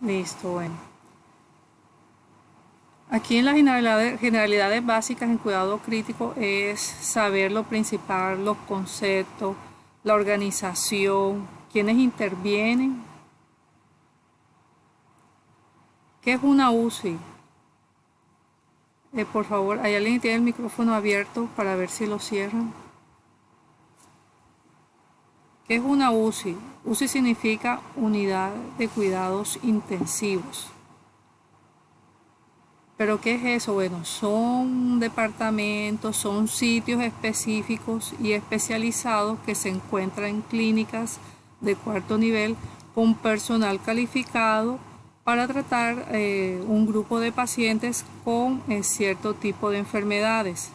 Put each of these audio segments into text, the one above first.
Listo, bueno. Aquí en las generalidades básicas en cuidado crítico es saber lo principal, los conceptos, la organización, quiénes intervienen. ¿Qué es una UCI? Por favor, ¿hay alguien que tiene el micrófono abierto para ver si lo cierran? ¿Qué es una UCI? UCI significa Unidad de Cuidados Intensivos. ¿Pero qué es eso? Bueno, son departamentos, son sitios específicos y especializados que se encuentran en clínicas de cuarto nivel con personal calificado para tratar un grupo de pacientes con cierto tipo de enfermedades.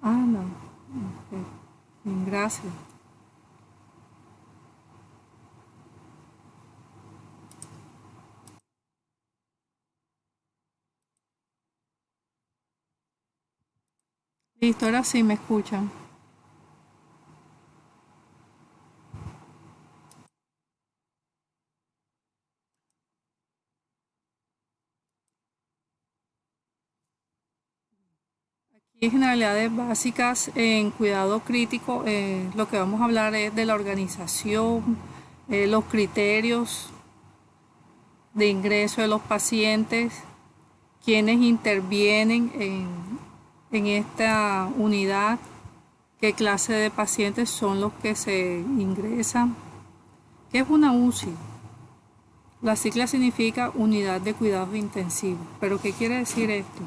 Ah, no. Ok. Bien, gracias. Listo, ahora sí me escuchan. Y generalidades básicas en cuidado crítico, lo que vamos a hablar es de la organización, los criterios de ingreso de los pacientes, quienes intervienen en esta unidad, qué clase de pacientes son los que se ingresan. ¿Qué es una UCI? La sigla significa Unidad de Cuidados Intensivos. ¿Pero qué quiere decir esto?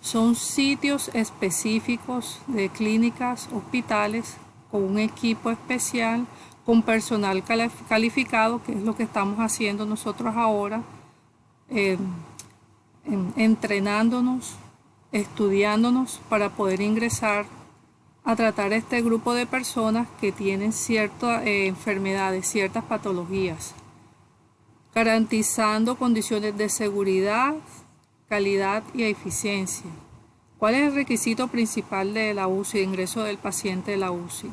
Son sitios específicos de clínicas, hospitales, con un equipo especial, con personal calificado, que es lo que estamos haciendo nosotros ahora, eh, entrenándonos, estudiándonos para poder ingresar a tratar a este grupo de personas que tienen ciertas enfermedades, ciertas patologías, garantizando condiciones de seguridad, calidad y eficiencia. ¿Cuál es el requisito principal de la UCI, de ingreso del paciente de la UCI?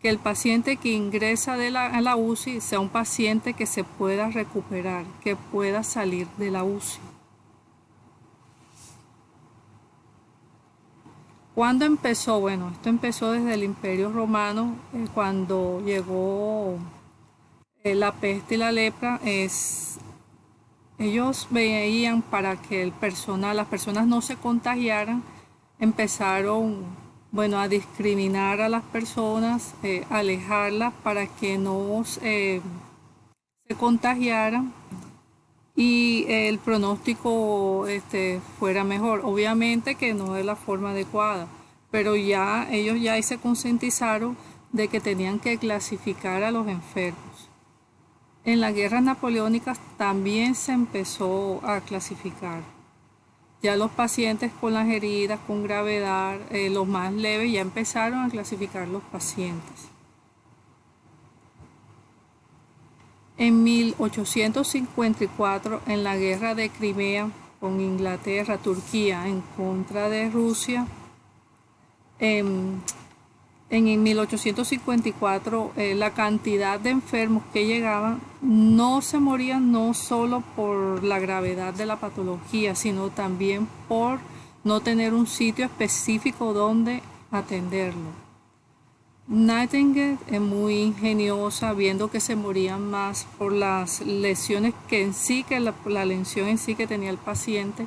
Que el paciente que ingresa a la UCI sea un paciente que se pueda recuperar, que pueda salir de la UCI. ¿Cuándo empezó? Bueno, esto empezó desde el Imperio Romano, cuando llegó la peste y la lepra. Ellos veían para que las personas no se contagiaran, empezaron, bueno, a discriminar a las personas, alejarlas para que no se contagiaran y el pronóstico fuera mejor. Obviamente que no es la forma adecuada, pero ya ellos ya se concientizaron de que tenían que clasificar a los enfermos. En las guerras napoleónicas también se empezó a clasificar. Ya los pacientes con las heridas, con gravedad, los más leves, ya empezaron a clasificar los pacientes. En 1854, en la guerra de Crimea con Inglaterra, Turquía en contra de Rusia, en 1854 la cantidad de enfermos que llegaban no se morían no solo por la gravedad de la patología, sino también por no tener un sitio específico donde atenderlo. Nightingale es muy ingeniosa, viendo que se morían más por las lesiones que en sí, que la lesión en sí que tenía el paciente.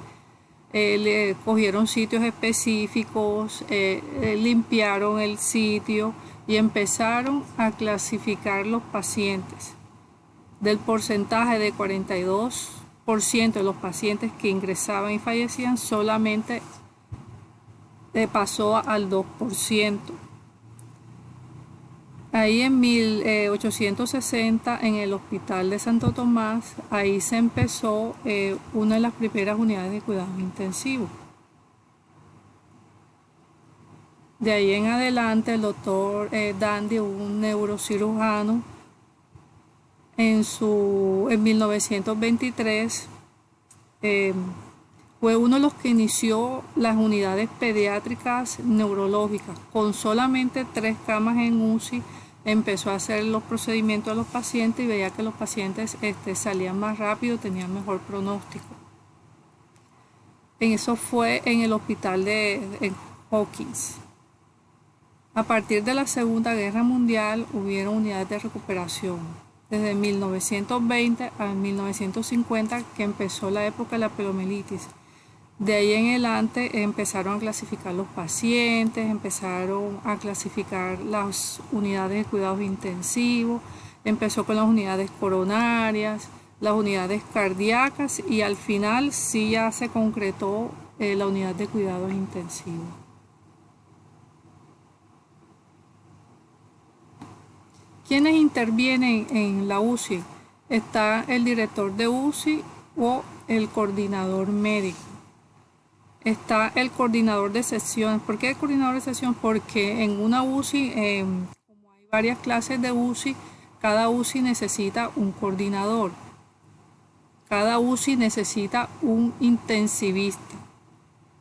Le cogieron sitios específicos, limpiaron el sitio y empezaron a clasificar los pacientes. Del porcentaje de 42% de los pacientes que ingresaban y fallecían, solamente pasó al 2%. Ahí en 1860, en el Hospital de Santo Tomás, ahí se empezó una de las primeras unidades de cuidados intensivos. De ahí en adelante, el doctor Dandy, un neurocirujano, en 1923, fue uno de los que inició las unidades pediátricas neurológicas, con solamente 3 camas en UCI. empezó a hacer los procedimientos a los pacientes y veía que los pacientes salían más rápido, tenían mejor pronóstico. Eso fue en el hospital de Hawkins. A partir de la Segunda Guerra Mundial hubieron unidades de recuperación. Desde 1920 a 1950 que empezó la época de la poliomielitis. De ahí en adelante empezaron a clasificar los pacientes, empezaron a clasificar las unidades de cuidados intensivos, empezó con las unidades coronarias, las unidades cardíacas y al final sí ya se concretó la unidad de cuidados intensivos. ¿Quiénes intervienen en la UCI? Está el director de UCI o el coordinador médico. Está el coordinador de sección. ¿Por qué el coordinador de sección? Porque en una UCI, como hay varias clases de UCI, cada UCI necesita un coordinador. Cada UCI necesita un intensivista.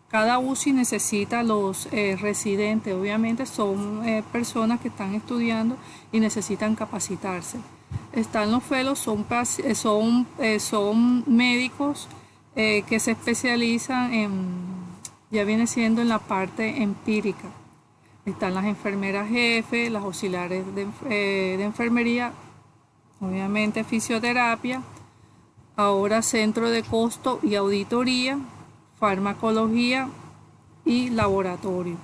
Cada UCI necesita los residentes. Obviamente son personas que están estudiando y necesitan capacitarse. Están los fellows, son médicos que se especializan ya viene siendo en la parte empírica. Están las enfermeras jefes, las auxiliares de enfermería, obviamente fisioterapia, ahora centro de costo y auditoría, farmacología y laboratorio.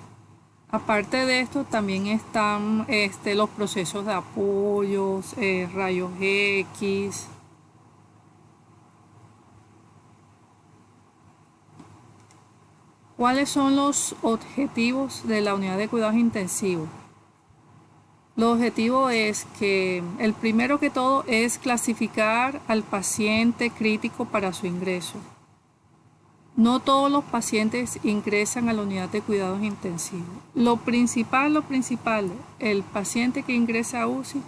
Aparte de esto también están los procesos de apoyos, rayos X. ¿Cuáles son los objetivos de la unidad de cuidados intensivos? Los objetivos es que el primero que todo es clasificar al paciente crítico para su ingreso. No todos los pacientes ingresan a la unidad de cuidados intensivos. Lo principal, el paciente que ingresa a UCI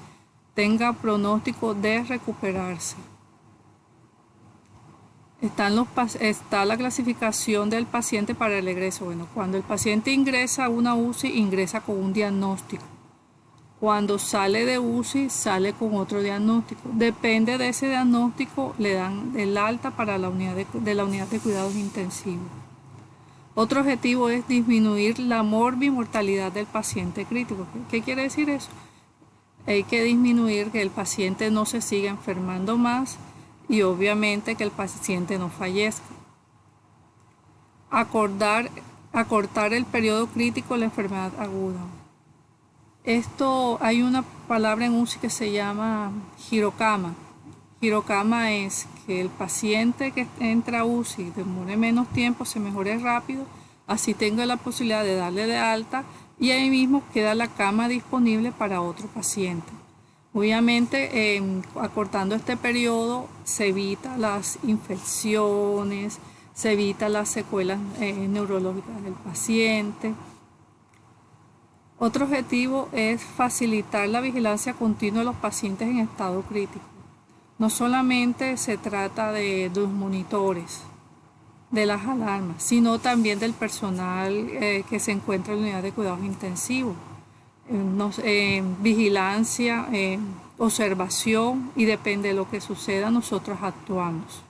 tenga pronóstico de recuperarse. Está la clasificación del paciente para el egreso. Bueno, cuando el paciente ingresa a una UCI, ingresa con un diagnóstico. Cuando sale de UCI, sale con otro diagnóstico. Depende de ese diagnóstico, le dan el alta para la unidad de la unidad de cuidados intensivos. Otro objetivo es disminuir la morbimortalidad del paciente crítico. ¿Qué quiere decir eso? Hay que disminuir que el paciente no se siga enfermando más y obviamente que el paciente no fallezca. Acortar el periodo crítico de la enfermedad aguda. Hay una palabra en UCI que se llama hirokama. Hirokama es que el paciente que entra a UCI demore menos tiempo, se mejore rápido, así tenga la posibilidad de darle de alta y ahí mismo queda la cama disponible para otro paciente. Obviamente, acortando este periodo se evita las infecciones, se evita las secuelas neurológicas del paciente. Otro objetivo es facilitar la vigilancia continua de los pacientes en estado crítico. No solamente se trata de los monitores, de las alarmas, sino también del personal que se encuentra en la unidad de cuidados intensivos. Vigilancia, observación y depende de lo que suceda, nosotros actuamos.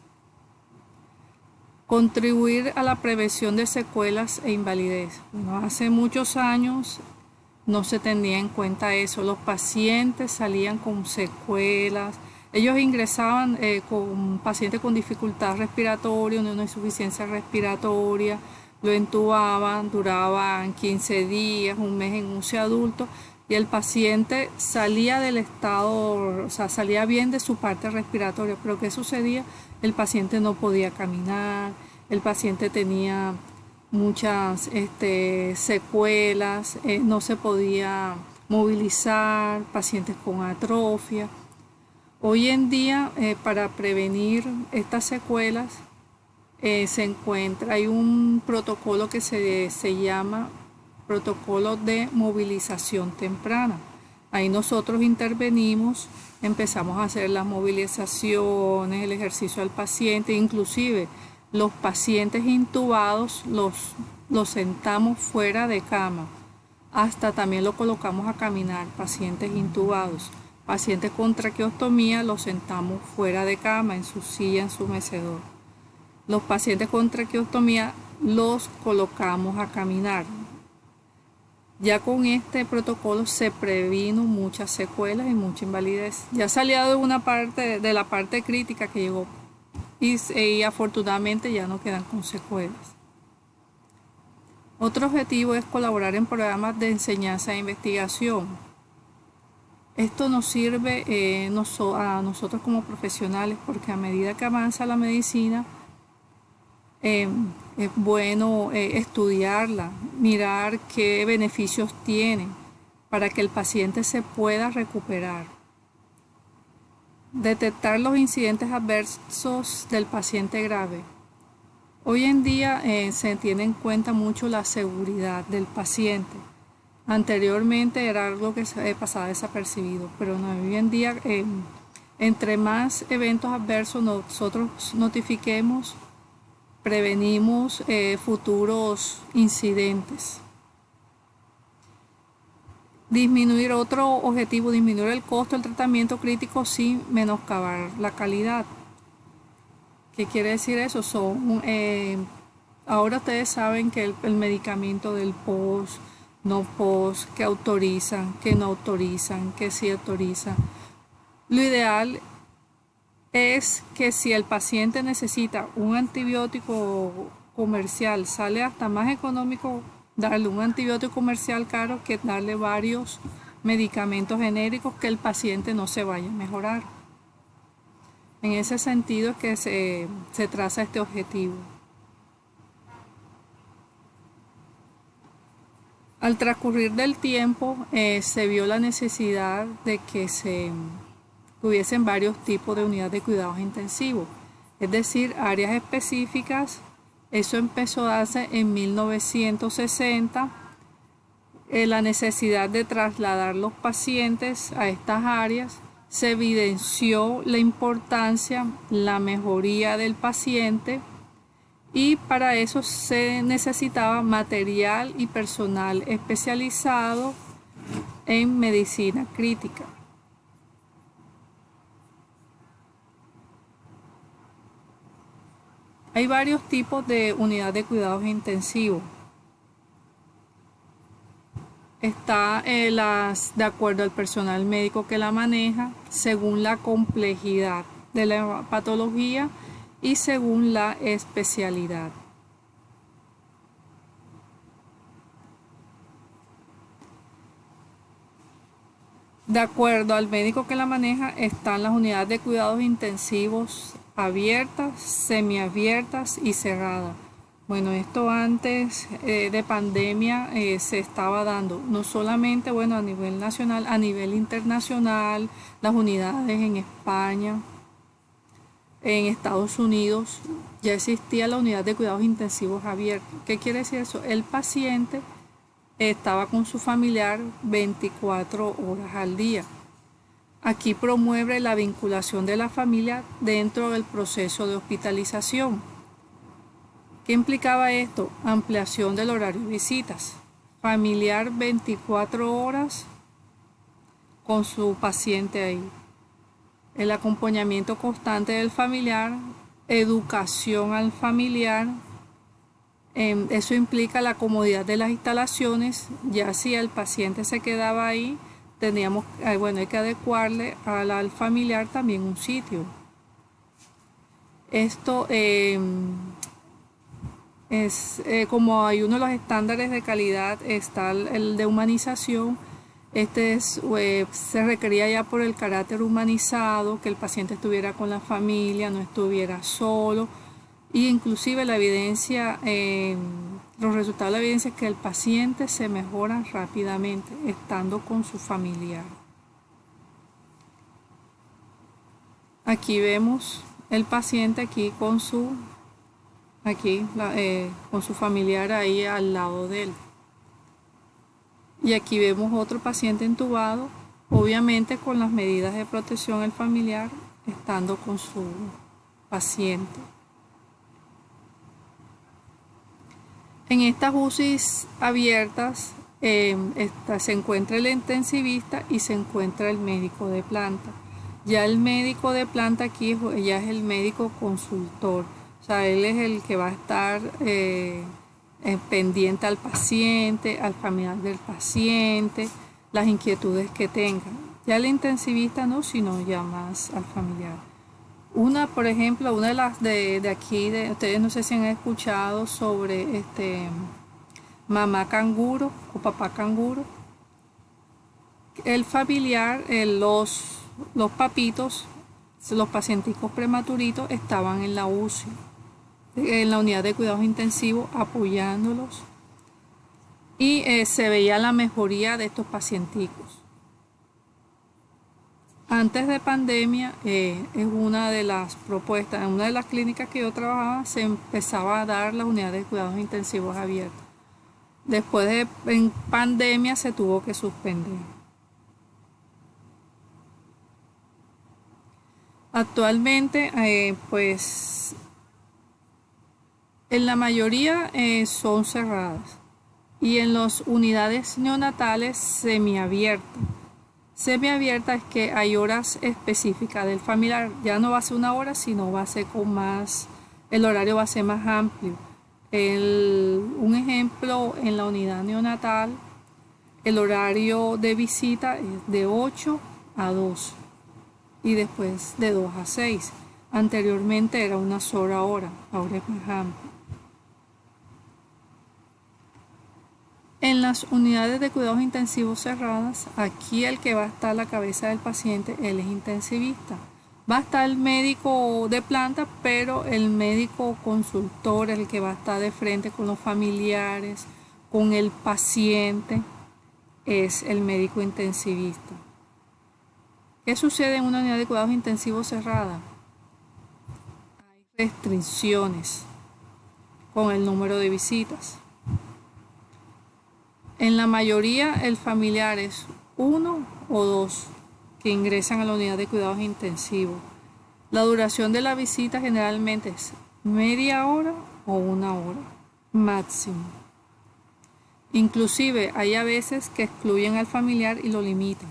Contribuir a la prevención de secuelas e invalidez. Hace muchos años no se tenía en cuenta eso. Los pacientes salían con secuelas. Ellos ingresaban con pacientes con dificultad respiratoria, una insuficiencia respiratoria, lo entubaban, duraban 15 días, un mes en UCI adulto y el paciente salía del estado, o sea, salía bien de su parte respiratoria. Pero ¿qué sucedía? El paciente no podía caminar, el paciente tenía muchas secuelas, no se podía movilizar, pacientes con atrofia. Hoy en día, para prevenir estas secuelas, hay un protocolo que se llama protocolo de movilización temprana. Ahí nosotros intervenimos, empezamos a hacer las movilizaciones, el ejercicio al paciente, inclusive los pacientes intubados los sentamos fuera de cama hasta también lo colocamos a caminar. Pacientes intubados, pacientes con traqueostomía los sentamos fuera de cama, en su silla, en su mecedor. Los pacientes con traqueostomía los colocamos a caminar. Ya con este protocolo se previno muchas secuelas y mucha invalidez. Ya salía de una parte, de la parte crítica que llegó, y afortunadamente ya no quedan con secuelas. Otro objetivo es colaborar en programas de enseñanza e investigación. Esto nos sirve a nosotros como profesionales, porque a medida que avanza la medicina, es bueno estudiarla, mirar qué beneficios tiene para que el paciente se pueda recuperar. Detectar los incidentes adversos del paciente grave. Hoy en día se tiene en cuenta mucho la seguridad del paciente. Anteriormente era algo que pasaba desapercibido, pero no, hoy en día entre más eventos adversos nosotros notifiquemos, prevenimos futuros incidentes. Disminuir otro objetivo, disminuir el costo del tratamiento crítico sin menoscabar la calidad. ¿Qué quiere decir eso? Ahora ustedes saben que el medicamento del post, no post, que autorizan, que no autorizan, que sí autorizan. Lo ideal es que si el paciente necesita un antibiótico comercial, sale hasta más económico darle un antibiótico comercial caro que darle varios medicamentos genéricos que el paciente no se vaya a mejorar. En ese sentido es que se traza este objetivo. Al transcurrir del tiempo se vio la necesidad de que hubiesen varios tipos de unidades de cuidados intensivos, es decir, áreas específicas. Eso empezó a darse en 1960, la necesidad de trasladar los pacientes a estas áreas. Se evidenció la importancia, la mejoría del paciente, y para eso se necesitaba material y personal especializado en medicina crítica. Hay varios tipos de unidades de cuidados intensivos. Está de acuerdo al personal médico que la maneja, según la complejidad de la patología y según la especialidad. De acuerdo al médico que la maneja, están las unidades de cuidados intensivos abiertas, semiabiertas y cerradas. Bueno, esto antes de pandemia se estaba dando, no solamente a nivel nacional, a nivel internacional, las unidades en España, en Estados Unidos, ya existía la unidad de cuidados intensivos abiertos. ¿Qué quiere decir eso? El paciente estaba con su familiar 24 horas al día. Aquí promueve la vinculación de la familia dentro del proceso de hospitalización. ¿Qué implicaba esto? Ampliación del horario de visitas. Familiar 24 horas con su paciente ahí. El acompañamiento constante del familiar, educación al familiar. Eso implica la comodidad de las instalaciones. Ya si el paciente se quedaba ahí, hay que adecuarle al familiar también un sitio. Esto como hay uno de los estándares de calidad, está el de humanización. Se requería ya por el carácter humanizado, que el paciente estuviera con la familia, no estuviera solo, y inclusive la evidencia, los resultados de la evidencia es que el paciente se mejora rápidamente estando con su familiar. Aquí vemos el paciente aquí con su familiar ahí al lado de él. Y aquí vemos otro paciente entubado, obviamente con las medidas de protección el familiar estando con su paciente. En estas UCIs abiertas se encuentra el intensivista y se encuentra el médico de planta. Ya el médico de planta aquí ya es el médico consultor, o sea, él es el que va a estar pendiente al paciente, al familiar del paciente, las inquietudes que tenga. Ya el intensivista no, sino ya más al familiar. Por ejemplo, una de las de aquí, ustedes no sé si han escuchado sobre mamá canguro o papá canguro. El familiar, los papitos, los pacienticos prematuritos estaban en la UCI, en la unidad de cuidados intensivos, apoyándolos y se veía la mejoría de estos pacienticos. Antes de pandemia, es una de las propuestas, en una de las clínicas que yo trabajaba, se empezaba a dar las unidades de cuidados intensivos abiertas. Después en pandemia se tuvo que suspender. Actualmente, pues en la mayoría son cerradas y en las unidades neonatales semiabiertas. Semiabierta es que hay horas específicas del familiar, ya no va a ser una hora, sino va a ser el horario va a ser más amplio. Un ejemplo, en la unidad neonatal, el horario de visita es de 8 a 2 y después de 2 a 6. Anteriormente era una sola hora, ahora es más amplio. En las unidades de cuidados intensivos cerradas, aquí el que va a estar a la cabeza del paciente, él es intensivista. Va a estar el médico de planta, pero el médico consultor, el que va a estar de frente con los familiares, con el paciente, es el médico intensivista. ¿Qué sucede en una unidad de cuidados intensivos cerrada? Hay restricciones con el número de visitas. En la mayoría el familiar es 1 o 2 que ingresan a la unidad de cuidados intensivos. La duración de la visita generalmente es media hora o 1 hora máximo. Inclusive hay a veces que excluyen al familiar y lo limitan,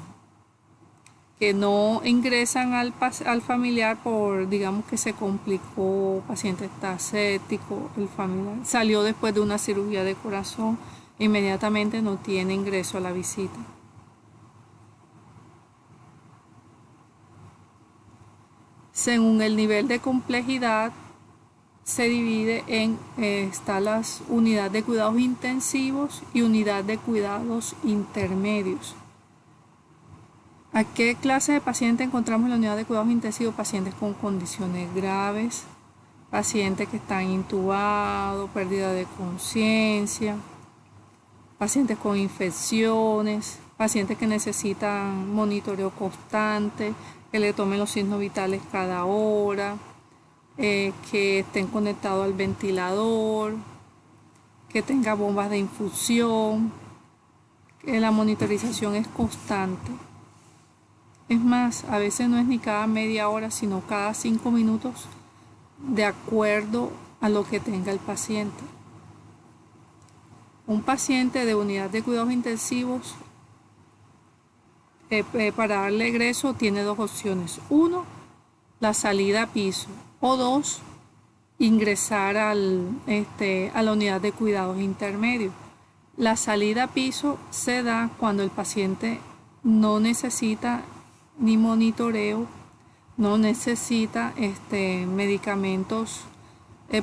que no ingresan al familiar por, digamos que se complicó, el paciente está séptico, el familiar salió después de una cirugía de corazón, inmediatamente no tiene ingreso a la visita. Según el nivel de complejidad se divide están las unidades de cuidados intensivos y unidad de cuidados intermedios. ¿A qué clase de pacientes encontramos en la unidad de cuidados intensivos? Pacientes con condiciones graves, pacientes que están intubados, pérdida de conciencia, pacientes con infecciones, pacientes que necesitan monitoreo constante, que le tomen los signos vitales cada hora, que estén conectados al ventilador, que tenga bombas de infusión, que la monitorización es constante. Es más, a veces no es ni cada media hora, sino cada 5 minutos, de acuerdo a lo que tenga el paciente. Un paciente de unidad de cuidados intensivos, para darle egreso, tiene 2 opciones. 1, la salida a piso, o 2, ingresar a la unidad de cuidados intermedios. La salida a piso se da cuando el paciente no necesita ni monitoreo, no necesita medicamentos.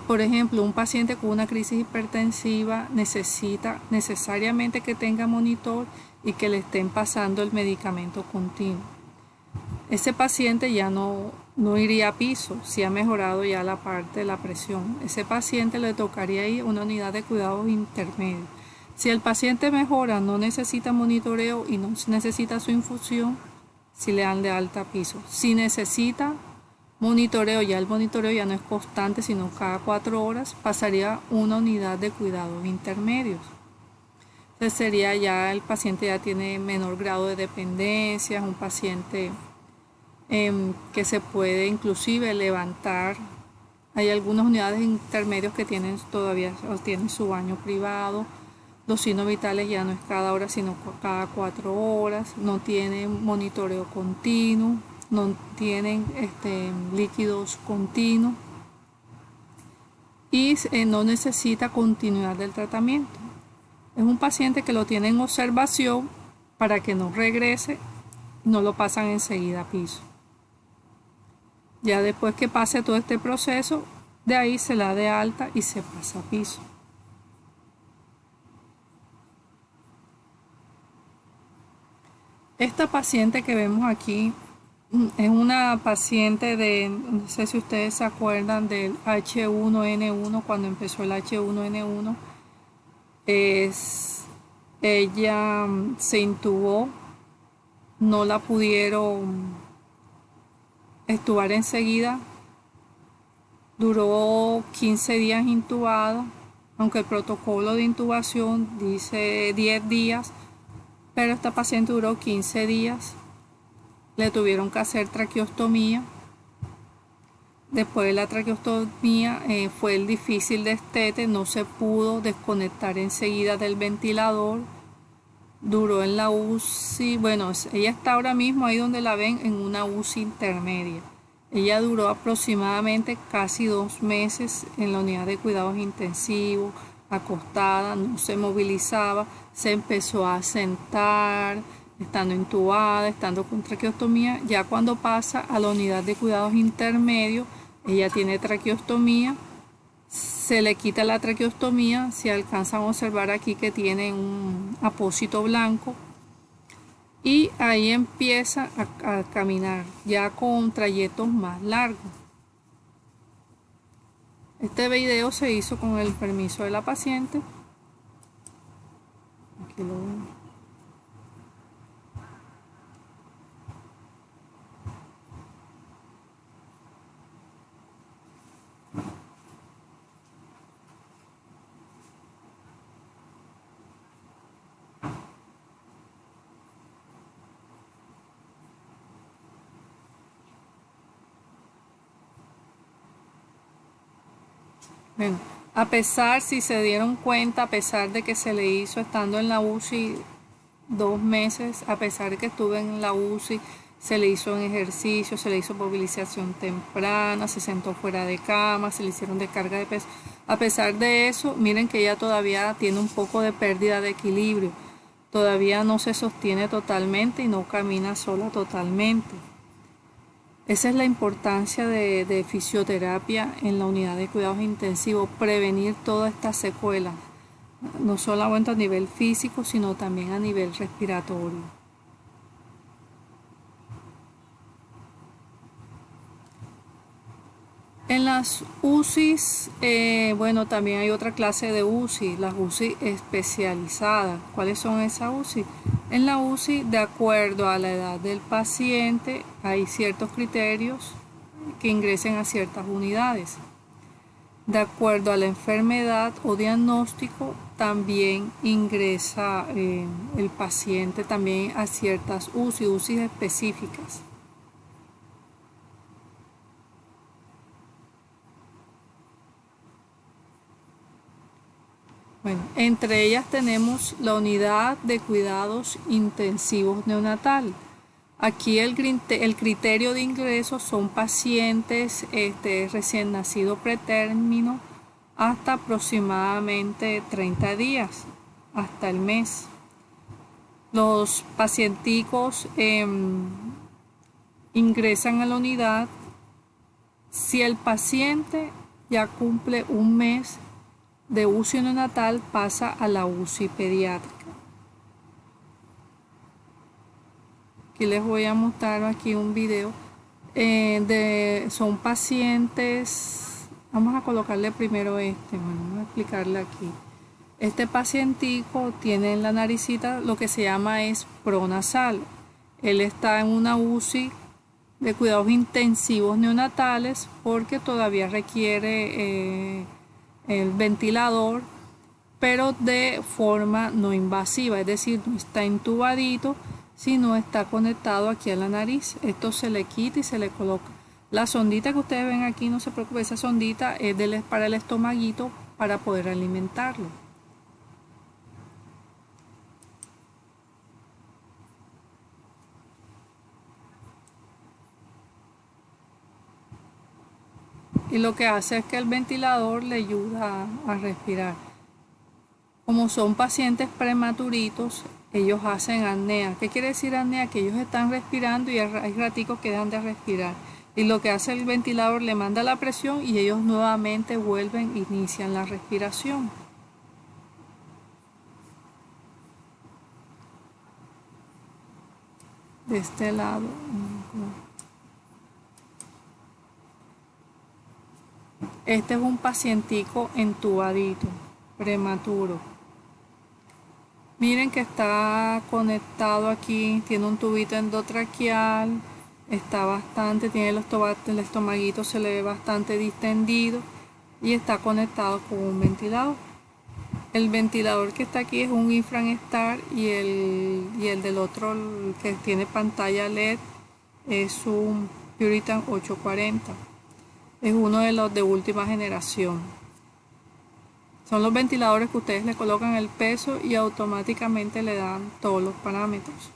Por ejemplo, un paciente con una crisis hipertensiva necesita necesariamente que tenga monitor y que le estén pasando el medicamento continuo. Ese paciente ya no iría a piso, si ha mejorado ya la parte de la presión. Ese paciente le tocaría ir a una unidad de cuidados intermedios. Si el paciente mejora, no necesita monitoreo y no necesita su infusión, si le dan de alta a piso. Si necesita monitoreo, ya el monitoreo ya no es constante, sino cada 4 horas, pasaría a una unidad de cuidados intermedios. Entonces sería ya el paciente ya tiene menor grado de dependencia, es un paciente que se puede inclusive levantar. Hay algunas unidades intermedios que tienen su baño privado, Los signos vitales ya no es cada hora, sino cada 4 horas. No tienen monitoreo continuo, no tienen líquidos continuos y no necesita continuidad del tratamiento. Es un paciente que lo tiene en observación para que no regrese, no lo pasan enseguida a piso. Ya después que pase todo este proceso, de ahí se la da de alta y se pasa a piso. Esta paciente que vemos aquí es una paciente no sé si ustedes se acuerdan del H1N1, cuando empezó el H1N1. Ella se intubó, no la pudieron extubar enseguida, duró 15 días intubada, aunque el protocolo de intubación dice 10 días, pero esta paciente duró 15 días, le tuvieron que hacer traqueostomía. Después de la traqueostomía fue el difícil destete, no se pudo desconectar enseguida del ventilador, duró en la UCI, bueno, ella está ahora mismo ahí donde la ven en una UCI intermedia. Ella duró aproximadamente casi 2 meses en la unidad de cuidados intensivos, acostada, no se movilizaba, se empezó a sentar, estando intubada, estando con traqueostomía. Ya cuando pasa a la unidad de cuidados intermedios, ella tiene traqueostomía, se le quita la traqueostomía, se alcanzan a observar aquí que tiene un apósito blanco y ahí empieza a caminar ya con trayectos más largos. Este video se hizo con el permiso de la paciente. Aquí lo ven. Bueno, a pesar, si se dieron cuenta, a pesar de que se le hizo estando en la UCI 2 meses, a pesar de que estuve en la UCI, se le hizo en ejercicio, se le hizo movilización temprana, se sentó fuera de cama, se le hicieron descarga de peso. A pesar de eso, miren que ella todavía tiene un poco de pérdida de equilibrio. Todavía no se sostiene totalmente y no camina sola totalmente. Esa es la importancia de fisioterapia en la unidad de cuidados intensivos, prevenir todas estas secuelas, no solamente a nivel físico, sino también a nivel respiratorio. En las UCIs, bueno, también hay otra clase de UCI, las UCI especializadas. ¿Cuáles son esas UCI? En la UCI, de acuerdo a la edad del paciente, hay ciertos criterios que ingresen a ciertas unidades. De acuerdo a la enfermedad o diagnóstico, también ingresa el paciente también a ciertas UCIs específicas. Bueno, entre ellas tenemos la unidad de cuidados intensivos neonatal. Aquí el criterio de ingreso son pacientes recién nacido pretérmino hasta aproximadamente 30 días, hasta el mes. Los pacienticos ingresan a la unidad si el paciente ya cumple un mes de UCI neonatal, pasa a la UCI pediátrica. Aquí les voy a mostrar aquí un video. Son pacientes, vamos a colocarle primero bueno, vamos a explicarle aquí. Este pacientico tiene en la naricita lo que se llama es pronasal. Él está en una UCI de cuidados intensivos neonatales porque todavía requiere el ventilador, pero de forma no invasiva, es decir, no está intubadito, sino está conectado aquí a la nariz. Esto se le quita y se le coloca. La sondita que ustedes ven aquí, no se preocupen, esa sondita es para el estomaguito para poder alimentarlo. y lo que hace es que el ventilador le ayuda a respirar. Como son pacientes prematuritos, ellos hacen apnea. ¿Qué quiere decir apnea? Que ellos están respirando y hay raticos que dejan de respirar. Y lo que hace el ventilador, le manda la presión y ellos nuevamente vuelven, inician la respiración. De este lado. Este es un pacientico entubadito, prematuro. Miren que está conectado aquí, tiene un tubito endotraqueal, está bastante, tiene el estomaguito, se le ve bastante distendido y está conectado con un ventilador. El ventilador que está aquí es un Infranstar y el del otro, el que tiene pantalla LED, es un Puritan 840. Es uno de los de última generación. Son los ventiladores que ustedes le colocan el peso y automáticamente le dan todos los parámetros.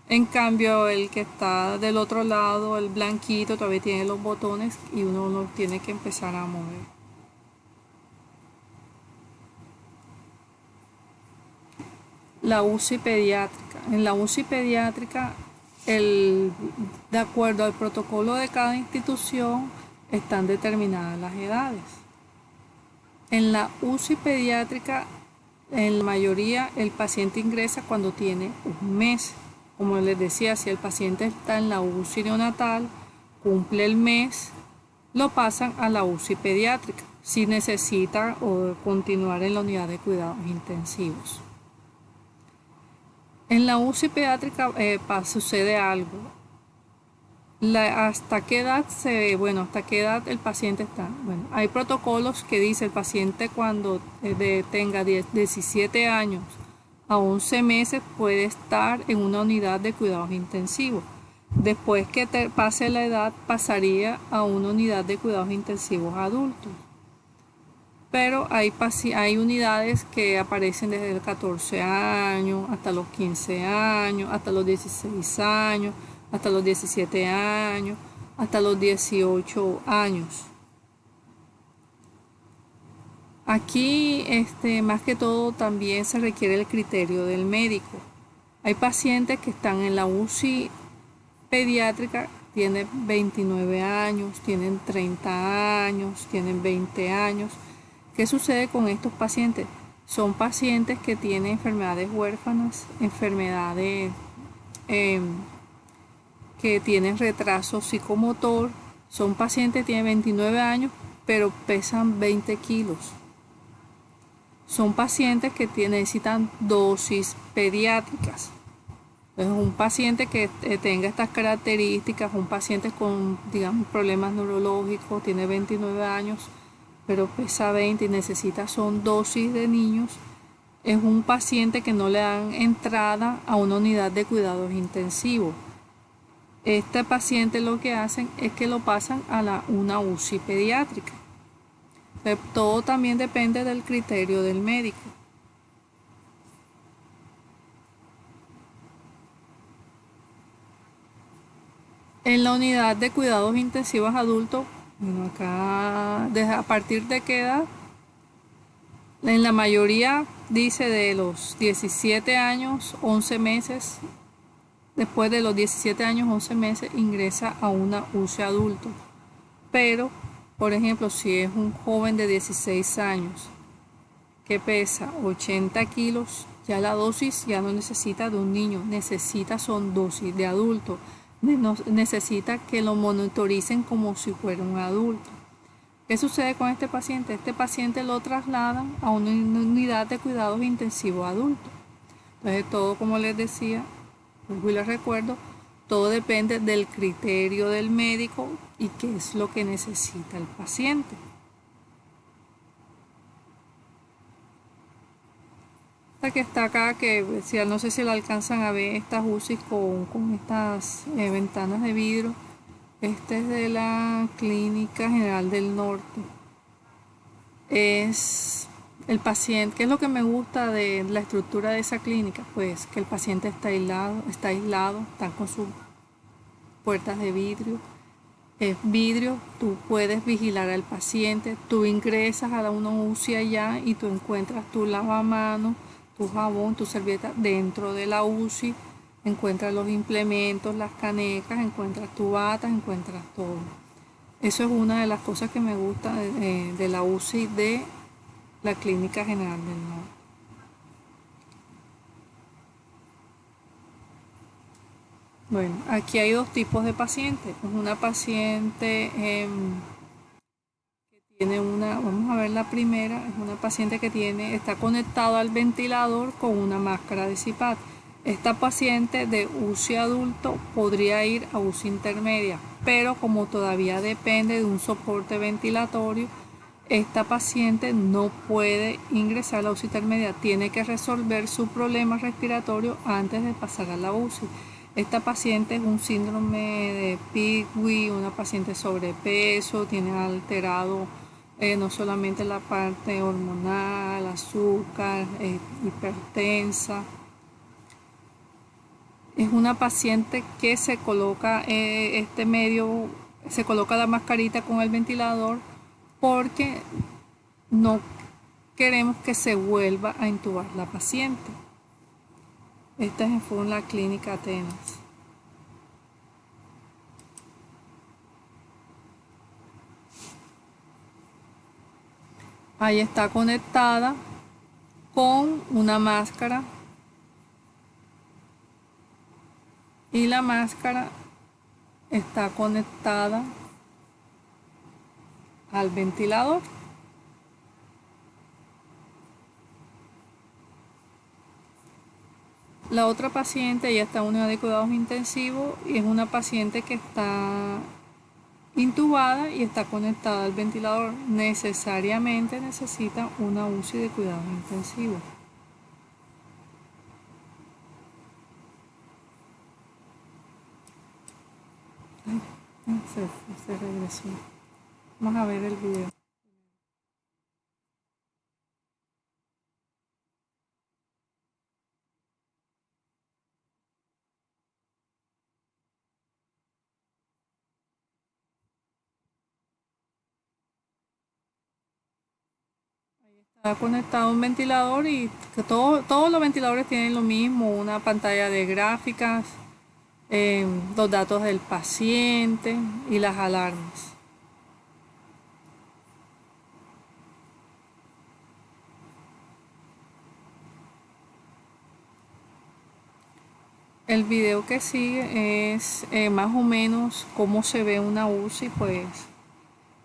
En cambio, el que está del otro lado, el blanquito, todavía tiene los botones y uno los tiene que empezar a mover. La UCI pediátrica. En la UCI pediátrica, de acuerdo al protocolo de cada institución, están determinadas las edades. En la UCI pediátrica, en la mayoría, el paciente ingresa cuando tiene un mes. Como les decía, si el paciente está en la UCI neonatal, cumple el mes, lo pasan a la UCI pediátrica, si necesita o continuar en la unidad de cuidados intensivos. En la UCI pediátrica sucede algo. ¿Hasta qué edad hasta qué edad el paciente está? Bueno, hay protocolos que dice el paciente cuando tenga 17 años a 11 meses puede estar en una unidad de cuidados intensivos. Después que pase la edad pasaría a una unidad de cuidados intensivos adultos. Pero hay unidades que aparecen desde los 14 años hasta los 15 años, hasta los 16 años, hasta los 17 años, hasta los 18 años. Aquí, más que todo, también se requiere el criterio del médico. Hay pacientes que están en la UCI pediátrica, tienen 29 años, tienen 30 años, tienen 20 años. ¿Qué sucede con estos pacientes? Son pacientes que tienen enfermedades huérfanas, enfermedades que tienen retraso psicomotor. Son pacientes que tienen 29 años, pero pesan 20 kilos. Son pacientes que necesitan dosis pediátricas. Entonces, un paciente que tenga estas características, un paciente con, digamos, problemas neurológicos, tiene 29 años, pero pesa 20 y necesita son dosis de niños, es un paciente que no le dan entrada a una unidad de cuidados intensivos. Este paciente lo que hacen es que lo pasan a una UCI pediátrica. Pero todo también depende del criterio del médico. En la unidad de cuidados intensivos adultos, bueno, acá, ¿a partir de qué edad? En la mayoría dice de los 17 años, 11 meses. Después de los 17 años, 11 meses, ingresa a una UCI adulto. Pero, por ejemplo, si es un joven de 16 años que pesa 80 kilos, ya la dosis ya no necesita de un niño, son dosis de adulto. Necesita que lo monitoricen como si fuera un adulto. ¿Qué sucede con este paciente? Este paciente lo trasladan a una unidad de cuidados intensivos adultos. Entonces, todo, como les decía, y les recuerdo, todo depende del criterio del médico y qué es lo que necesita el paciente. Esta que está acá, que no sé si lo alcanzan a ver, estas UCI con estas ventanas de vidrio. Este es de la Clínica General del Norte. Es el paciente, ¿qué es lo que me gusta de la estructura de esa clínica? Pues que el paciente está aislado, están con sus puertas de vidrio. es vidrio, tú puedes vigilar al paciente, tú ingresas a una UCI allá y tú encuentras tu lavamanos, tu jabón, tu servilleta dentro de la UCI, encuentras los implementos, las canecas, encuentras tu bata, encuentras todo. Eso es una de las cosas que me gusta de la UCI de la Clínica General del Norte. Bueno, aquí hay dos tipos de pacientes. Una paciente tiene vamos a ver la primera, es una paciente que está conectada al ventilador con una máscara de CPAP. Esta paciente de UCI adulto podría ir a UCI intermedia, pero como todavía depende de un soporte ventilatorio, esta paciente no puede ingresar a la UCI intermedia, tiene que resolver su problema respiratorio antes de pasar a la UCI. Esta paciente es un síndrome de Pickwick, una paciente sobrepeso, tiene alterado no solamente la parte hormonal, azúcar, hipertensa. Es una paciente que se coloca se coloca la mascarita con el ventilador porque no queremos que se vuelva a intubar la paciente. Esta fue en la clínica Atenas. Ahí está conectada con una máscara y la máscara está conectada al ventilador. La otra paciente ya está en una unidad de cuidados intensivos y es una paciente que está intubada y está conectada al ventilador. Necesariamente necesita una UCI de cuidados intensivos. Se regresó. Vamos a ver el video. Está conectado a un ventilador y que todos los ventiladores tienen lo mismo, una pantalla de gráficas, los datos del paciente y las alarmas. El video que sigue es más o menos cómo se ve una UCI, pues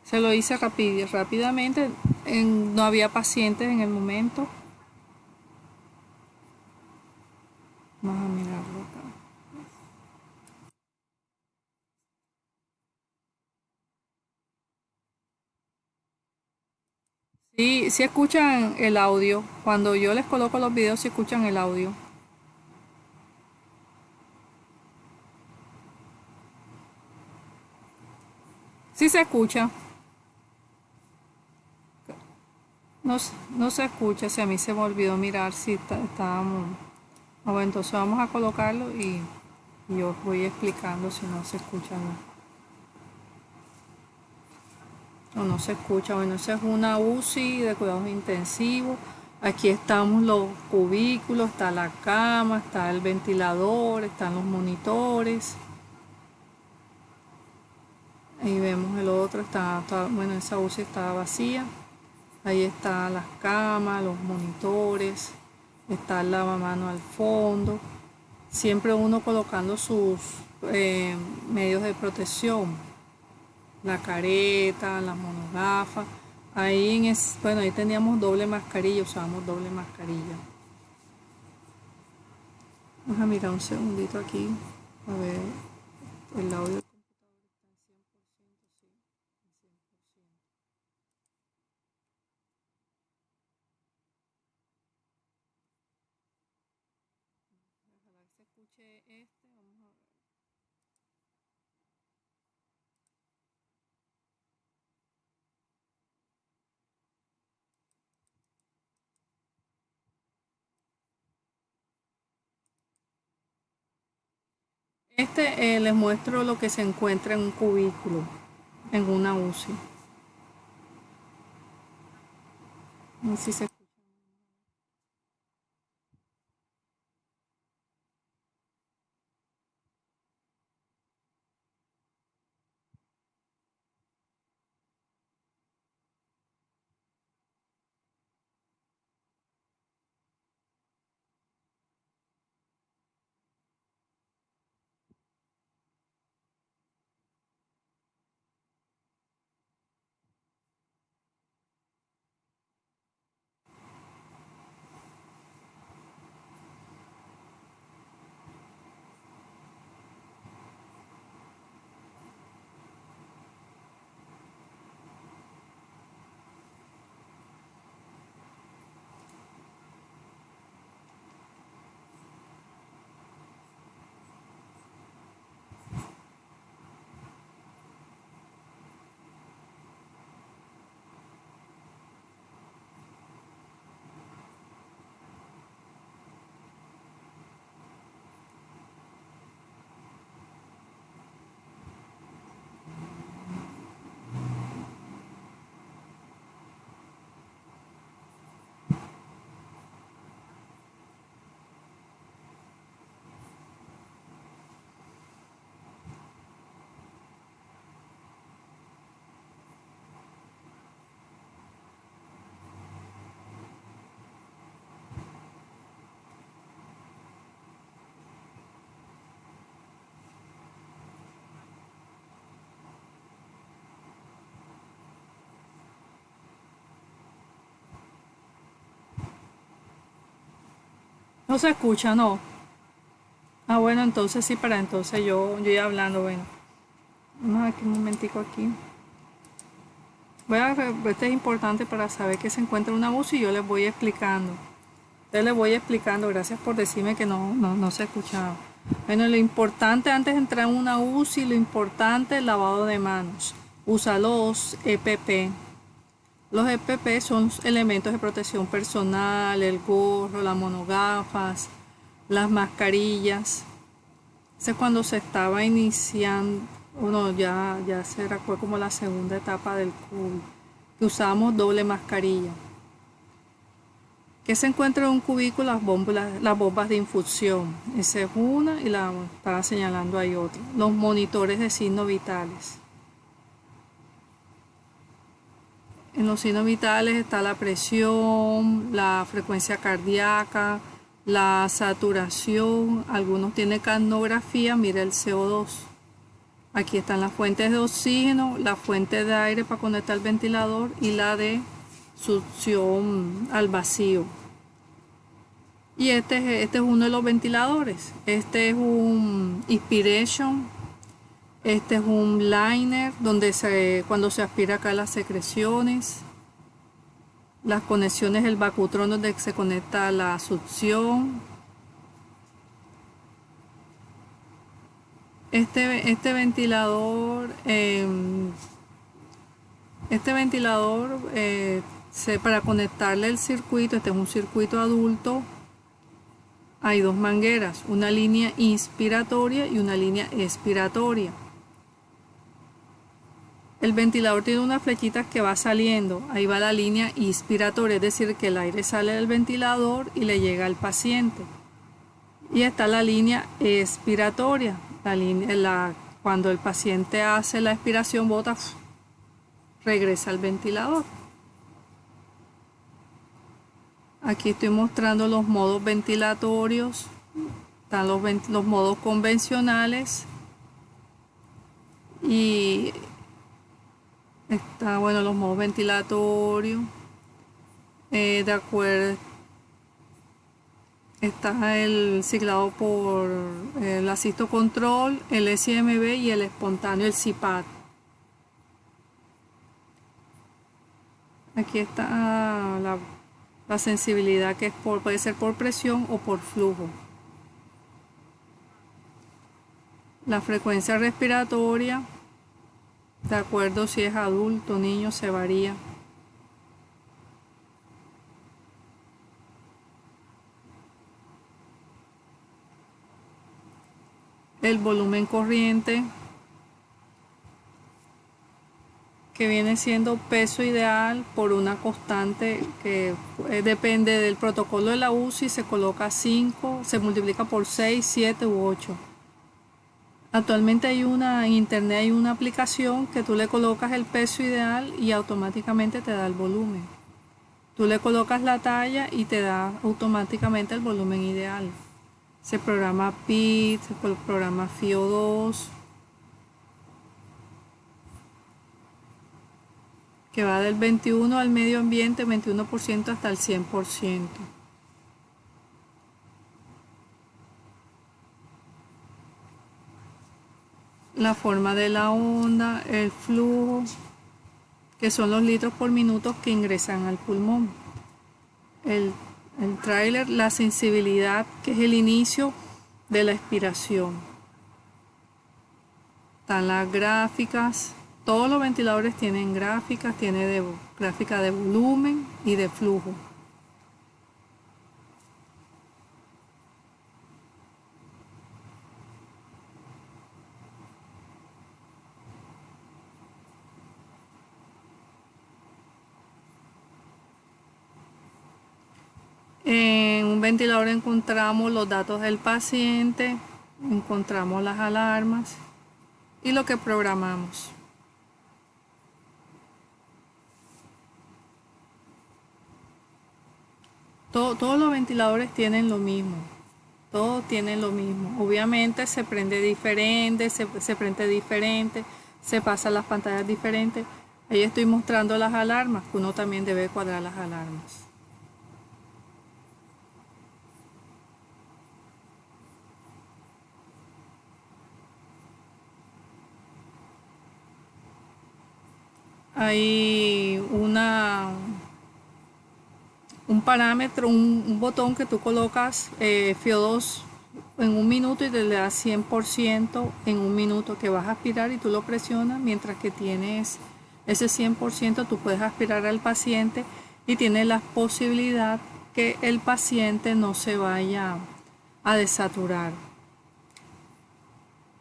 se lo hice rápidamente, no había pacientes en el momento. Vamos a mirarlo acá. Sí, sí escuchan el audio. Cuando yo les coloco los videos, sí escuchan el audio. Sí se escucha. No, no se escucha, si a mí se me olvidó mirar si estábamos. Bueno, entonces vamos a colocarlo y yo voy explicando si no se escucha o no se escucha. Bueno, esa es una UCI de cuidados intensivos. Aquí estamos los cubículos, está la cama, está el ventilador, están los monitores. Ahí vemos el otro, bueno, esa UCI está vacía. Ahí están las camas, los monitores, está el lavamano al fondo. Siempre uno colocando sus medios de protección, la careta, las monogafas. Bueno, ahí teníamos doble mascarilla, usábamos doble mascarilla. Vamos a mirar un segundito aquí, a ver el audio. Se escuche vamos a ver. Les muestro lo que se encuentra en un cubículo. en una UCI. No sé si se escucha. No se escucha, no. Ah, bueno, entonces sí, para entonces yo iba hablando, bueno. Vamos aquí un momentico aquí. Este es importante para saber que se encuentra una UCI y yo les voy explicando. Entonces les voy explicando, gracias por decirme que no se escuchaba. Bueno, lo importante antes de entrar en una UCI, lo importante es el lavado de manos. Usa los EPP. Los EPP son elementos de protección personal, el gorro, las monogafas, las mascarillas. Ese es cuando se estaba iniciando, bueno, ya fue como la segunda etapa del COVID, que usábamos doble mascarilla. Que se encuentra en un cubículo las bombas de infusión. Esa es una y la estaba señalando ahí otra. Los monitores de signos vitales. En los signos vitales está la presión, la frecuencia cardíaca, la saturación. Algunos tienen capnografía, mira el CO2. Aquí están las fuentes de oxígeno, la fuente de aire para conectar el ventilador y la de succión al vacío. Y este es uno de los ventiladores. Este es un Inspiration. Este es un liner donde cuando se aspira acá las secreciones. Las conexiones del vacutrón donde se conecta la succión. Este ventilador, para conectarle el circuito, este es un circuito adulto. Hay dos mangueras, una línea inspiratoria y una línea expiratoria. El ventilador tiene unas flechitas que va saliendo, ahí va la línea inspiratoria, es decir, que el aire sale del ventilador y le llega al paciente. Y está la línea expiratoria, cuando el paciente hace la expiración, bota, regresa al ventilador. Aquí estoy mostrando los modos ventilatorios, están los modos convencionales y está, bueno, los modos ventilatorios, de acuerdo, está el siglado por el asisto control, el SMB y el espontáneo, el CPAP. Aquí está la sensibilidad que puede ser por presión o por flujo. La frecuencia respiratoria, de acuerdo si es adulto o niño, se varía. El volumen corriente, que viene siendo peso ideal por una constante que depende del protocolo de la UCI, se coloca 5, se multiplica por 6, 7 u 8. Actualmente en internet hay una aplicación que tú le colocas el peso ideal y automáticamente te da el volumen. Tú le colocas la talla y te da automáticamente el volumen ideal. Se programa PIT, se programa FiO2, que va del 21 al medio ambiente, 21% hasta el 100%. La forma de la onda, el flujo, que son los litros por minuto que ingresan al pulmón. El tráiler, la sensibilidad, que es el inicio de la expiración. Están las gráficas, todos los ventiladores tienen gráficas, tiene gráfica de volumen y de flujo. En un ventilador encontramos los datos del paciente, encontramos las alarmas y lo que programamos. Todos los ventiladores tienen lo mismo. Todos tienen lo mismo. Obviamente se prende diferente, se prende diferente, se pasan las pantallas diferentes. Ahí estoy mostrando las alarmas, que uno también debe cuadrar las alarmas. Hay un parámetro, un botón que tú colocas FiO2 en un minuto y te le das 100% en un minuto, que vas a aspirar y tú lo presionas. Mientras que tienes ese 100%, tú puedes aspirar al paciente y tienes la posibilidad que el paciente no se vaya a desaturar.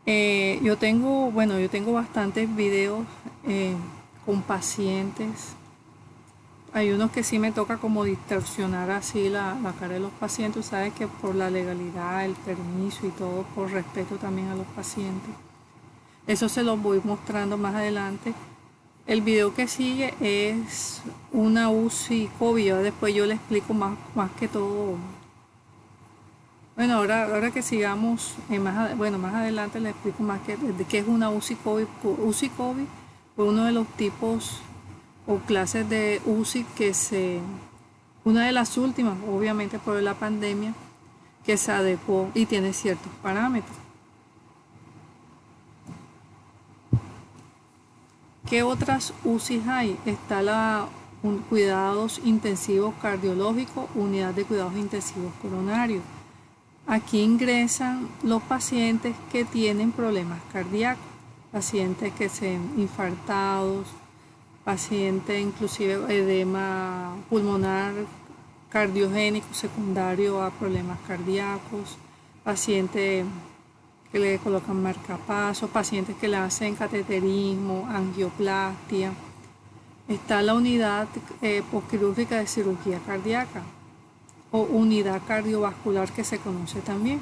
Yo tengo bastantes videos con pacientes. Hay unos que sí me toca como distorsionar así la cara de los pacientes. Sabes que por la legalidad, el permiso y todo, por respeto también a los pacientes. Eso se los voy mostrando más adelante. El video que sigue es una UCI COVID. Después yo le explico más que todo. Bueno, ahora que sigamos, más adelante les explico más de qué es una UCI COVID. UCI COVID fue uno de los tipos o clases de UCI una de las últimas, obviamente por la pandemia, que se adecuó y tiene ciertos parámetros. ¿Qué otras UCI hay? Está cuidados intensivos cardiológicos, unidad de cuidados intensivos coronarios. Aquí ingresan los pacientes que tienen problemas cardíacos, pacientes que se infartados, pacientes inclusive edema pulmonar cardiogénico secundario a problemas cardíacos, pacientes que le colocan marcapasos, pacientes que le hacen cateterismo, angioplastia. Está la unidad postquirúrgica de cirugía cardíaca o unidad cardiovascular, que se conoce también.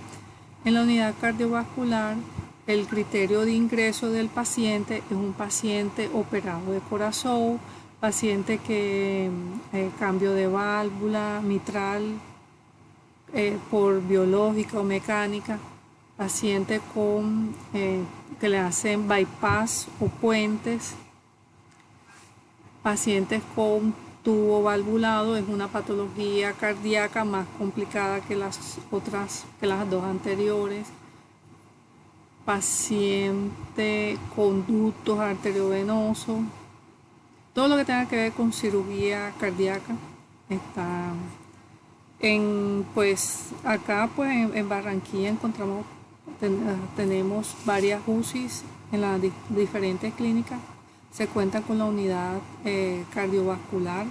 En la unidad cardiovascular, el criterio de ingreso del paciente es un paciente operado de corazón, paciente que cambio de válvula mitral por biológica o mecánica, paciente que le hacen bypass o puentes, pacientes con tubo valvulado. Es una patología cardíaca más complicada que las dos anteriores. Paciente con ductos arteriovenosos, todo lo que tenga que ver con cirugía cardíaca está acá en Barranquilla tenemos varias UCIs en las diferentes clínicas. Se cuenta con la unidad cardiovascular,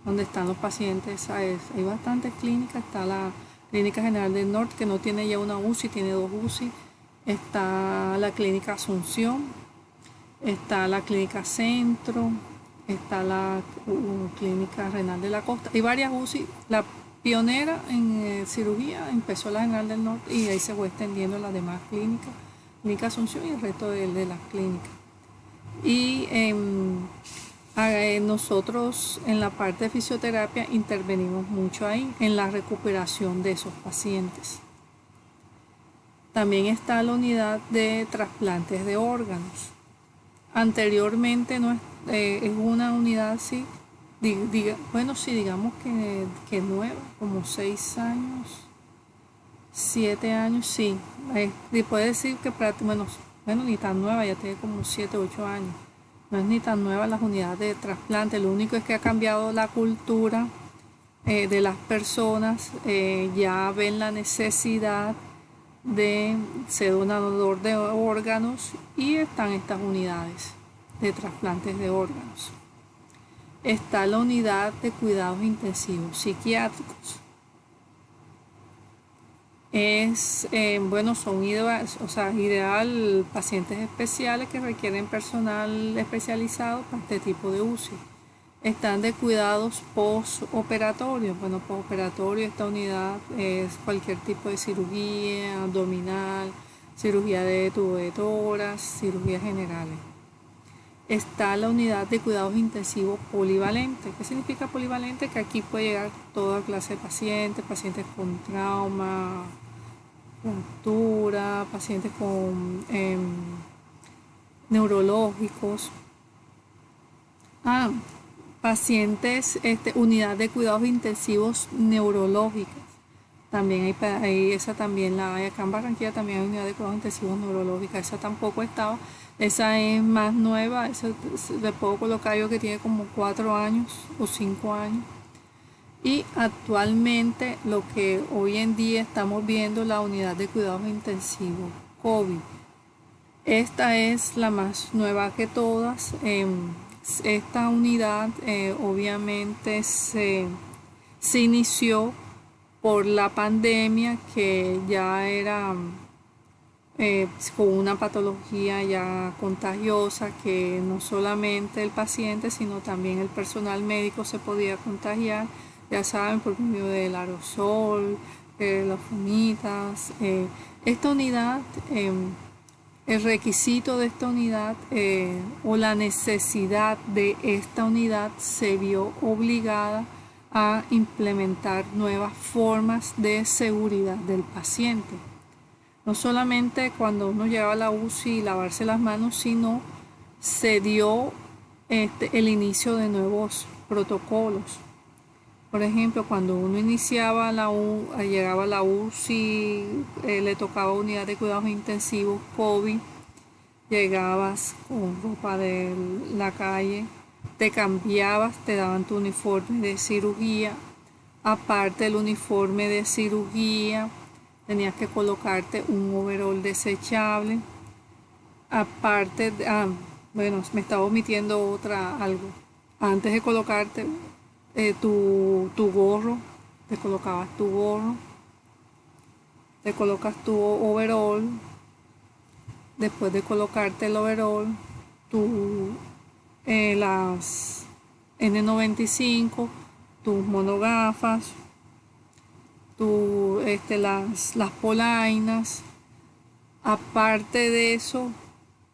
donde están los pacientes. Hay bastantes clínicas. Está la Clínica General del Norte, que no tiene ya una UCI, tiene 2 UCI. Está la Clínica Asunción está la Clínica Centro, está la Clínica Renal de la Costa. Hay varias UCI. La pionera en cirugía empezó la General del Norte y ahí se fue extendiendo a las demás clínicas, Clínica Asunción y el resto de las clínicas. Y nosotros en la parte de fisioterapia intervenimos mucho ahí, en la recuperación de esos pacientes. También está la unidad de trasplantes de órganos. Anteriormente no es una unidad, sí, digamos que nueva, como 6 años, 7 años, sí. Puede decir que bueno, ni tan nueva, ya tiene como 7, 8 años. No es ni tan nueva las unidades de trasplante, lo único es que ha cambiado la cultura de las personas, ya ven la necesidad de ser donador de órganos y están estas unidades de trasplantes de órganos. Está la unidad de cuidados intensivos psiquiátricos. Son ideal pacientes especiales que requieren personal especializado para este tipo de UCI. Están de cuidados postoperatorios. Bueno, postoperatorio, esta unidad es cualquier tipo de cirugía abdominal, cirugía de tubo de tórax, cirugías generales. Está la unidad de cuidados intensivos polivalente. ¿Qué significa polivalente? Que aquí puede llegar toda clase de pacientes, pacientes con trauma, ruptura, pacientes con neurológicos. Pacientes, unidad de cuidados intensivos neurológicas. También esa también la hay. Acá en Barranquilla también hay unidad de cuidados intensivos neurológicas. Esa tampoco estaba. Esa es más nueva. Esa le puedo colocar yo que tiene como 4 años o 5 años. Y actualmente lo que hoy en día estamos viendo, la unidad de cuidados intensivos COVID. Esta es la más nueva que todas. Esta unidad obviamente se inició por la pandemia, que ya era con una patología ya contagiosa, que no solamente el paciente sino también el personal médico se podía contagiar, ya saben, por medio del aerosol, las fumitas. Esta unidad, el requisito de esta unidad o la necesidad de esta unidad se vio obligada a implementar nuevas formas de seguridad del paciente. No solamente cuando uno llegaba a la UCI lavarse las manos, sino se dio el inicio de nuevos protocolos. Por ejemplo, cuando uno iniciaba llegaba a la UCI, le tocaba unidad de cuidados intensivos COVID, llegabas con ropa de la calle, te cambiabas, te daban tu uniforme de cirugía. Aparte del uniforme de cirugía, tenías que colocarte un overol desechable. Aparte, me estaba omitiendo algo. Antes de colocarte tu gorro, te colocabas tu gorro, te colocas tu overol. Después de colocarte el overol, las N95, tus monogafas, las polainas. Aparte de eso,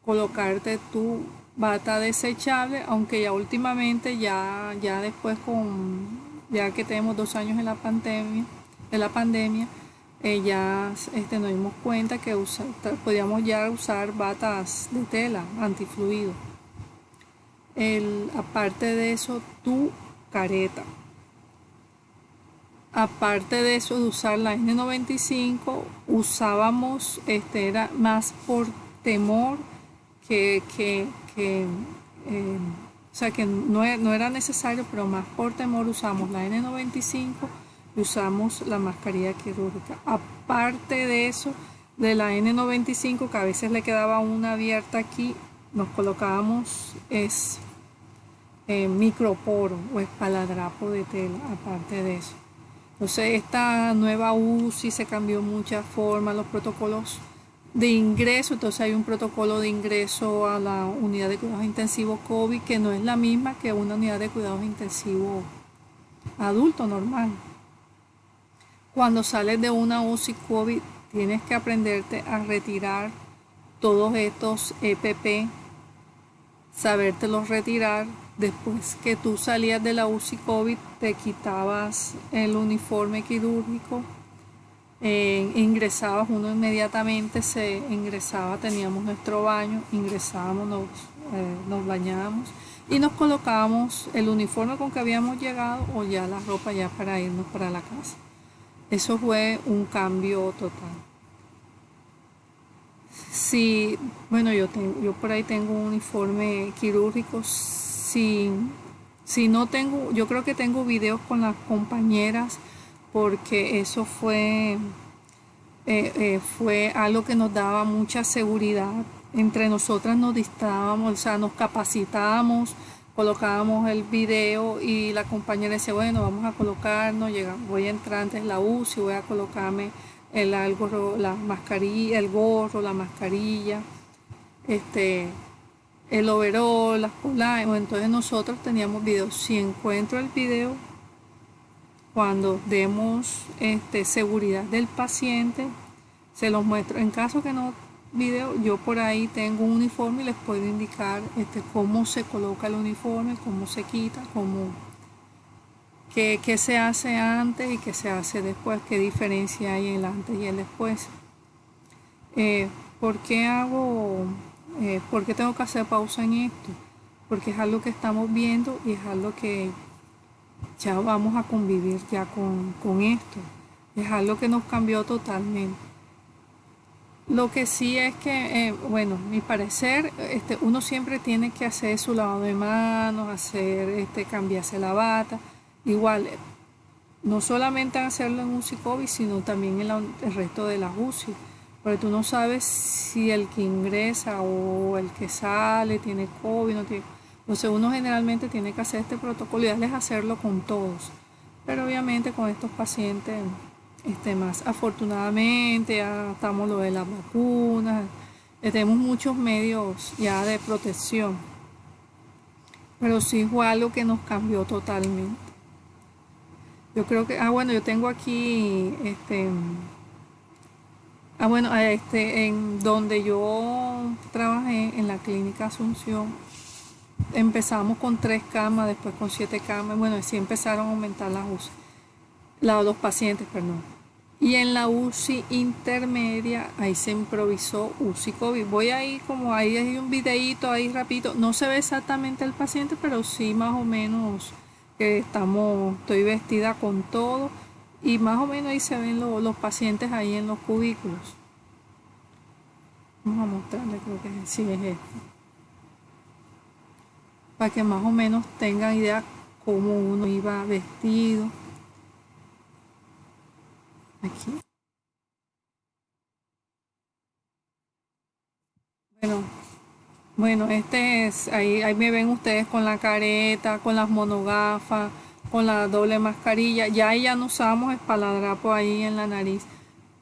colocarte tu bata desechable, aunque ya últimamente, ya después ya que tenemos 2 años en la pandemia, ya nos dimos cuenta que podíamos ya usar batas de tela antifluido. Aparte de eso, tu careta. Aparte de eso, de usar la N95, usábamos, era más por temor que no era necesario, pero más por temor usamos la N95 y usamos la mascarilla quirúrgica. Aparte de eso, de la N95, que a veces le quedaba una abierta aquí, nos colocábamos microporo o espaladrapo de tela, aparte de eso. Entonces, esta nueva UCI se cambió muchas formas, los protocolos de ingreso, entonces hay un protocolo de ingreso a la unidad de cuidados intensivos COVID que no es la misma que una unidad de cuidados intensivos adulto normal. Cuando sales de una UCI COVID tienes que aprenderte a retirar todos estos EPP, sabértelos retirar. Después que tú salías de la UCI COVID te quitabas el uniforme quirúrgico, ingresabas, uno inmediatamente se ingresaba, teníamos nuestro baño, ingresábamos, nos bañábamos y nos colocábamos el uniforme con que habíamos llegado o ya la ropa ya para irnos para la casa. Eso fue un cambio total. Sí, bueno, yo por ahí tengo un uniforme quirúrgico. Si no tengo, yo creo que tengo videos con las compañeras porque eso fue algo que nos daba mucha seguridad. Entre nosotras nos dictábamos, o sea, nos capacitábamos, colocábamos el video y la compañera decía, bueno, vamos a colocarnos, voy a entrar antes de la UCI, voy a colocarme el gorro, la mascarilla, el gorro, la mascarilla, el overol, las polainas. Entonces nosotros teníamos videos. Si encuentro el video, cuando demos seguridad del paciente, se los muestro. En caso que no video, yo por ahí tengo un uniforme y les puedo indicar cómo se coloca el uniforme, cómo se quita, qué se hace antes y qué se hace después, qué diferencia hay en el antes y el después. ¿Por qué por qué tengo que hacer pausa en esto? Porque es algo que estamos viendo y es algo que ya vamos a convivir ya con esto. Es algo que nos cambió totalmente. Lo que sí es que, bueno, mi parecer, uno siempre tiene que hacer su lavado de manos, cambiarse la bata. Igual, no solamente hacerlo en UCI COVID, sino también en el resto de las UCI. Porque tú no sabes si el que ingresa o el que sale tiene COVID, no tiene. Entonces uno generalmente tiene que hacer este protocolo y darles hacerlo con todos. Pero obviamente con estos pacientes, más afortunadamente ya estamos lo de las vacunas, tenemos muchos medios ya de protección. Pero sí fue algo que nos cambió totalmente. Yo creo que, bueno, yo tengo aquí, en donde yo trabajé en la clínica Asunción, empezamos con 3 camas, después con 7 camas, bueno, sí empezaron a aumentar las UCI, los pacientes, perdón. Y en la UCI intermedia, ahí se improvisó UCI COVID. Voy ahí, como ahí hay un videíto ahí rapidito, no se ve exactamente el paciente, pero sí más o menos que estoy vestida con todo y más o menos ahí se ven los pacientes ahí en los cubículos. Vamos a mostrarle, creo que sí es esto, para que más o menos tengan idea cómo uno iba vestido. Aquí. Bueno, ahí me ven ustedes con la careta, con las monogafas, con la doble mascarilla. Ya no usamos espaladrapo ahí en la nariz.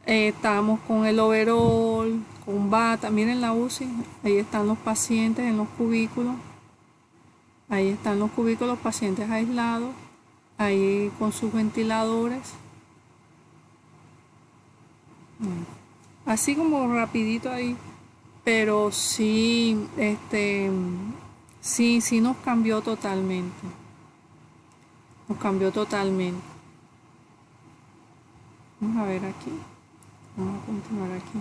Estamos con el overol, con bata. Miren la UCI, ahí están los pacientes en los cubículos. Ahí están los cubículos, pacientes aislados, ahí con sus ventiladores. Así como rapidito ahí. Pero sí, sí nos cambió totalmente. Nos cambió totalmente. Vamos a ver aquí. Vamos a continuar aquí.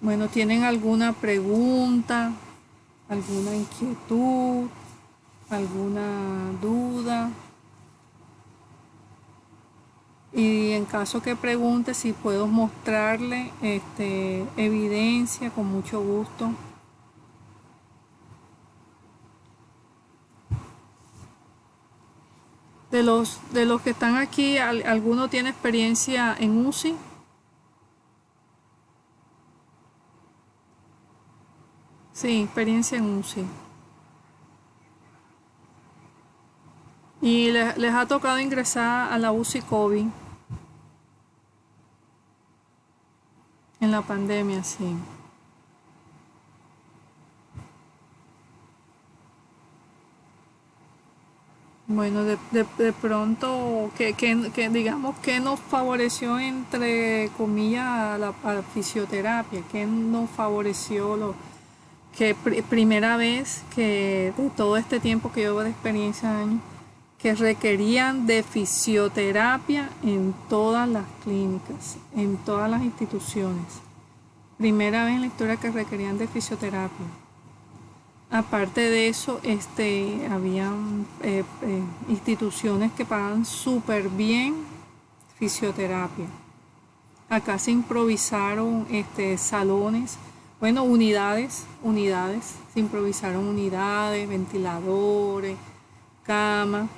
Bueno, ¿tienen alguna pregunta? ¿Alguna inquietud? ¿Alguna duda? Y en caso que pregunte si puedo mostrarle evidencia, con mucho gusto. De los que están aquí, ¿alguno tiene experiencia en UCI? Sí, experiencia en UCI. Y les ha tocado ingresar a la UCI COVID. En la pandemia, sí. Bueno, de pronto, que digamos que nos favoreció, entre comillas, a la fisioterapia, que nos favoreció que primera vez que de todo este tiempo que llevo de experiencia de años, que requerían de fisioterapia en todas las clínicas, en todas las instituciones. Primera vez en la historia que requerían de fisioterapia. Aparte de eso, habían instituciones que pagan súper bien fisioterapia. Acá se improvisaron salones, bueno, unidades, se improvisaron unidades, ventiladores, camas,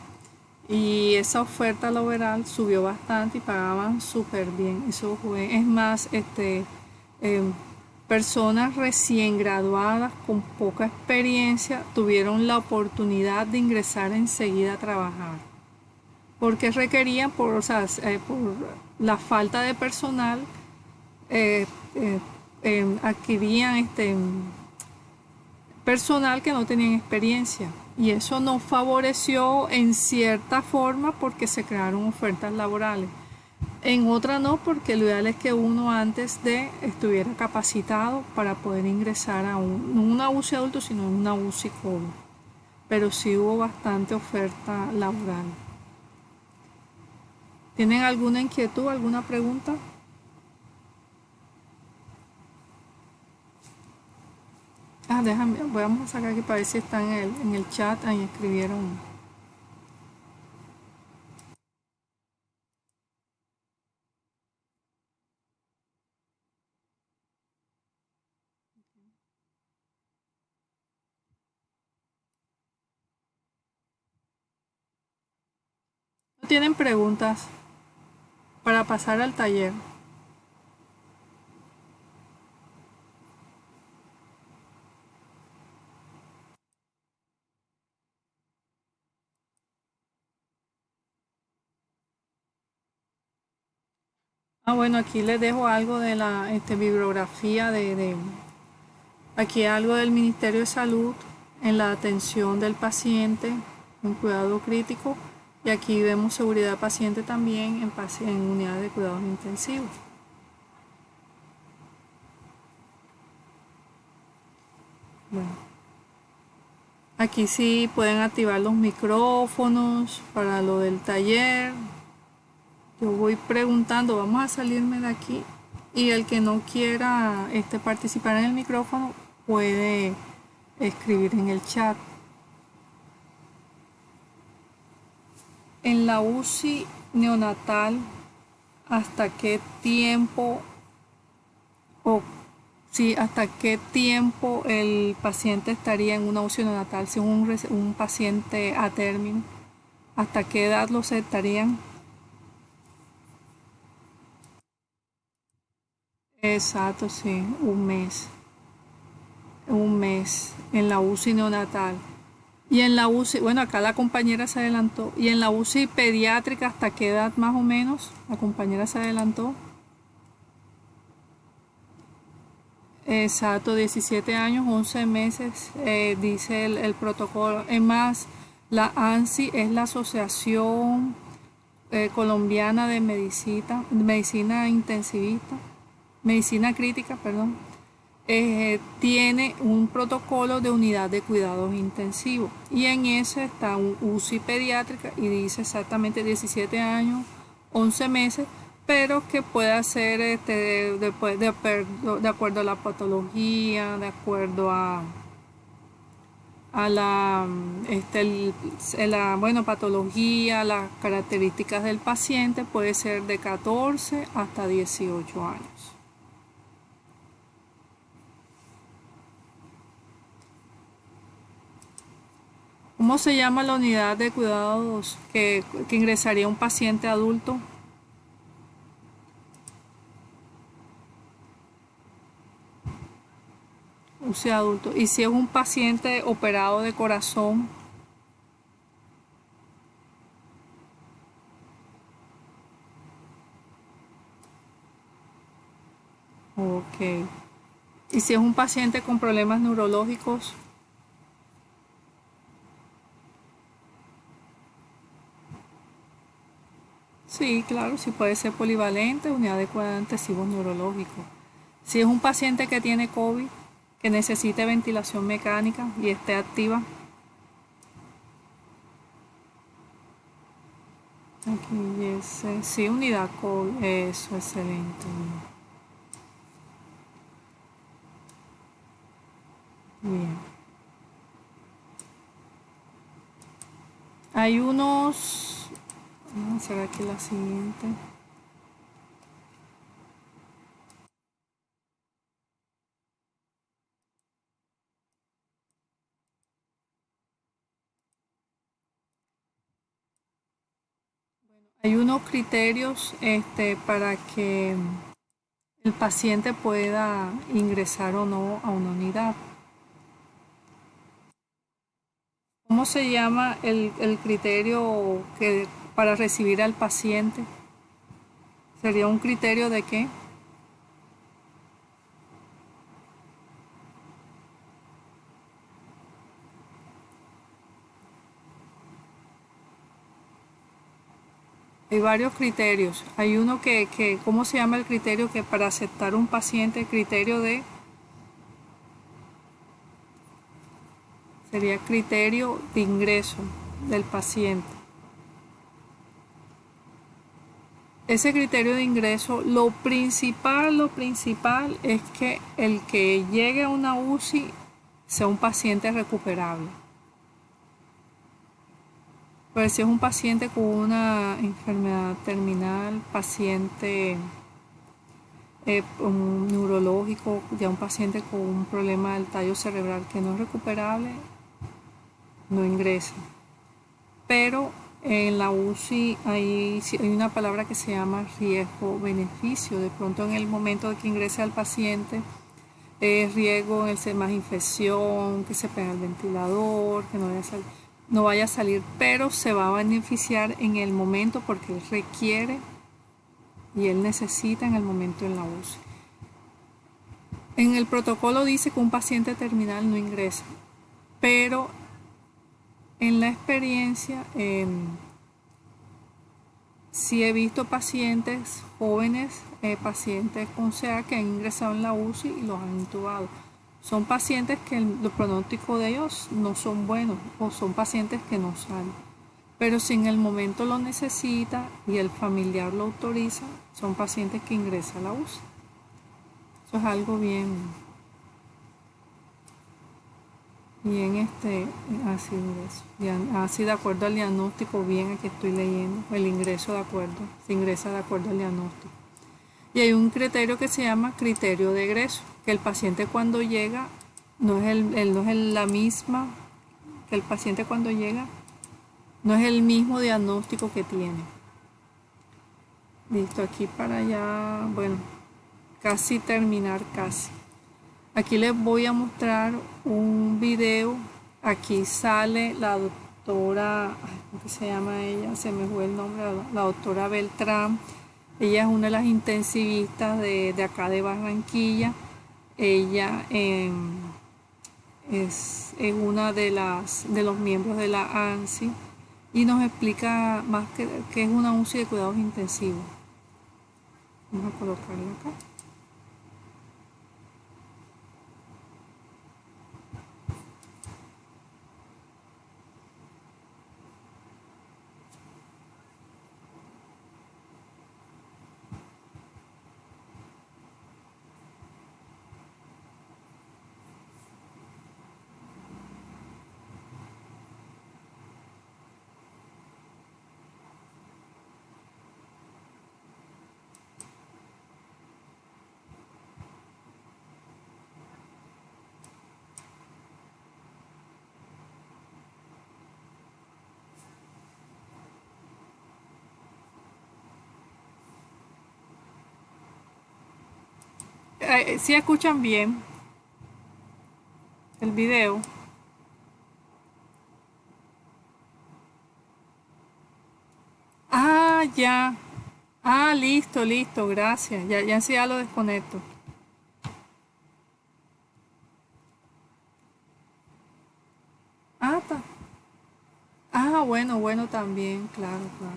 y esa oferta laboral subió bastante y pagaban súper bien. Eso fue, es más, eh, personas recién graduadas con poca experiencia tuvieron la oportunidad de ingresar enseguida a trabajar, porque requerían, o sea, por la falta de personal, eh, eh, adquirían personal que no tenían experiencia, y eso nos favoreció en cierta forma porque se crearon ofertas laborales. En otra no, porque lo ideal es que uno antes de estuviera capacitado para poder ingresar a no una UCI adulto, sino una UCI joven. Pero sí hubo bastante oferta laboral. ¿Tienen alguna inquietud, alguna pregunta? Déjame, vamos a sacar aquí para ver si están en el chat. Ahí escribieron. ¿No tienen preguntas para pasar al taller? Bueno, aquí les dejo algo de la bibliografía aquí algo del Ministerio de Salud en la atención del paciente en cuidado crítico, y aquí vemos seguridad paciente también en unidades de cuidados intensivos. Bueno, aquí sí pueden activar los micrófonos para lo del taller. Yo voy preguntando, vamos a salirme de aquí, y el que no quiera participar en el micrófono puede escribir en el chat. En la UCI neonatal, ¿hasta qué tiempo o sí, hasta qué tiempo el paciente estaría en una UCI neonatal, si es un paciente a término? ¿Hasta qué edad lo aceptarían? Exacto, sí, un mes en la UCI neonatal. Y en la UCI, bueno, acá la compañera se adelantó. ¿Y en la UCI pediátrica hasta qué edad más o menos? La compañera se adelantó. Exacto, 17 años, 11 meses, dice el protocolo. Es más, la ANSI es la Asociación Colombiana de Medicina Intensivista, Medicina Crítica, perdón. Tiene un protocolo de unidad de cuidados intensivos, y en ese está un UCI pediátrica y dice exactamente 17 años, 11 meses, pero que puede hacer de acuerdo a la patología, de acuerdo a la patología, las características del paciente, puede ser de 14 hasta 18 años. ¿Cómo se llama la unidad de cuidados que ingresaría un paciente adulto? UCI adulto. Y si es un paciente operado de corazón, ok. Ok. ¿Y si es un paciente con problemas neurológicos? Sí, claro, sí puede ser polivalente, unidad de cuidados intensivos neurológicos. Si es un paciente que tiene COVID, que necesite ventilación mecánica y esté activa, aquí ese, sí, unidad COVID, eso, excelente. Bien. Hay unos, vamos a hacer aquí la siguiente. Hay unos criterios para que el paciente pueda ingresar o no a una unidad. ¿Cómo se llama el criterio que para recibir al paciente? ¿Sería un criterio de qué? Hay varios criterios. Hay uno ¿cómo se llama el criterio que para aceptar un paciente, el criterio de, sería criterio de ingreso del paciente? Ese criterio de ingreso, lo principal es que el que llegue a una UCI sea un paciente recuperable. Pues si es un paciente con una enfermedad terminal, paciente un neurológico, ya un paciente con un problema del tallo cerebral que no es recuperable, no ingresa. Pero en la UCI hay una palabra que se llama riesgo-beneficio. De pronto en el momento de que ingrese al paciente, es riesgo en el ser más infección, que se pega el ventilador, que no vaya a salir, pero se va a beneficiar en el momento porque él requiere y él necesita en el momento en la UCI. En el protocolo dice que un paciente terminal no ingresa, pero en la experiencia sí he visto pacientes jóvenes, pacientes con CA que han ingresado en la UCI y los han intubado. Son pacientes que los pronósticos de ellos no son buenos o son pacientes que no salen. Pero si en el momento lo necesita y el familiar lo autoriza, son pacientes que ingresan a la UCI. Eso es algo bien así de acuerdo al diagnóstico, bien aquí estoy leyendo, el ingreso de acuerdo, se ingresa de acuerdo al diagnóstico. Y hay un criterio que se llama criterio de egreso, que el paciente cuando llega no es la misma, que el paciente cuando llega no es el mismo diagnóstico que tiene. Listo, aquí para allá, bueno, casi terminar, casi. Aquí les voy a mostrar un video. Aquí sale la doctora, ¿cómo se llama ella? Se me fue el nombre, la doctora Beltrán. Ella es una de las intensivistas de acá de Barranquilla. Ella es una de los miembros de la ANSI y nos explica más que es una UCI de cuidados intensivos. Vamos a colocarla acá. Si escuchan bien el video. Ah, ya. Ah, listo, listo, gracias. Ya, ya sí ya lo desconecto. Ah, bueno, bueno también, claro, claro.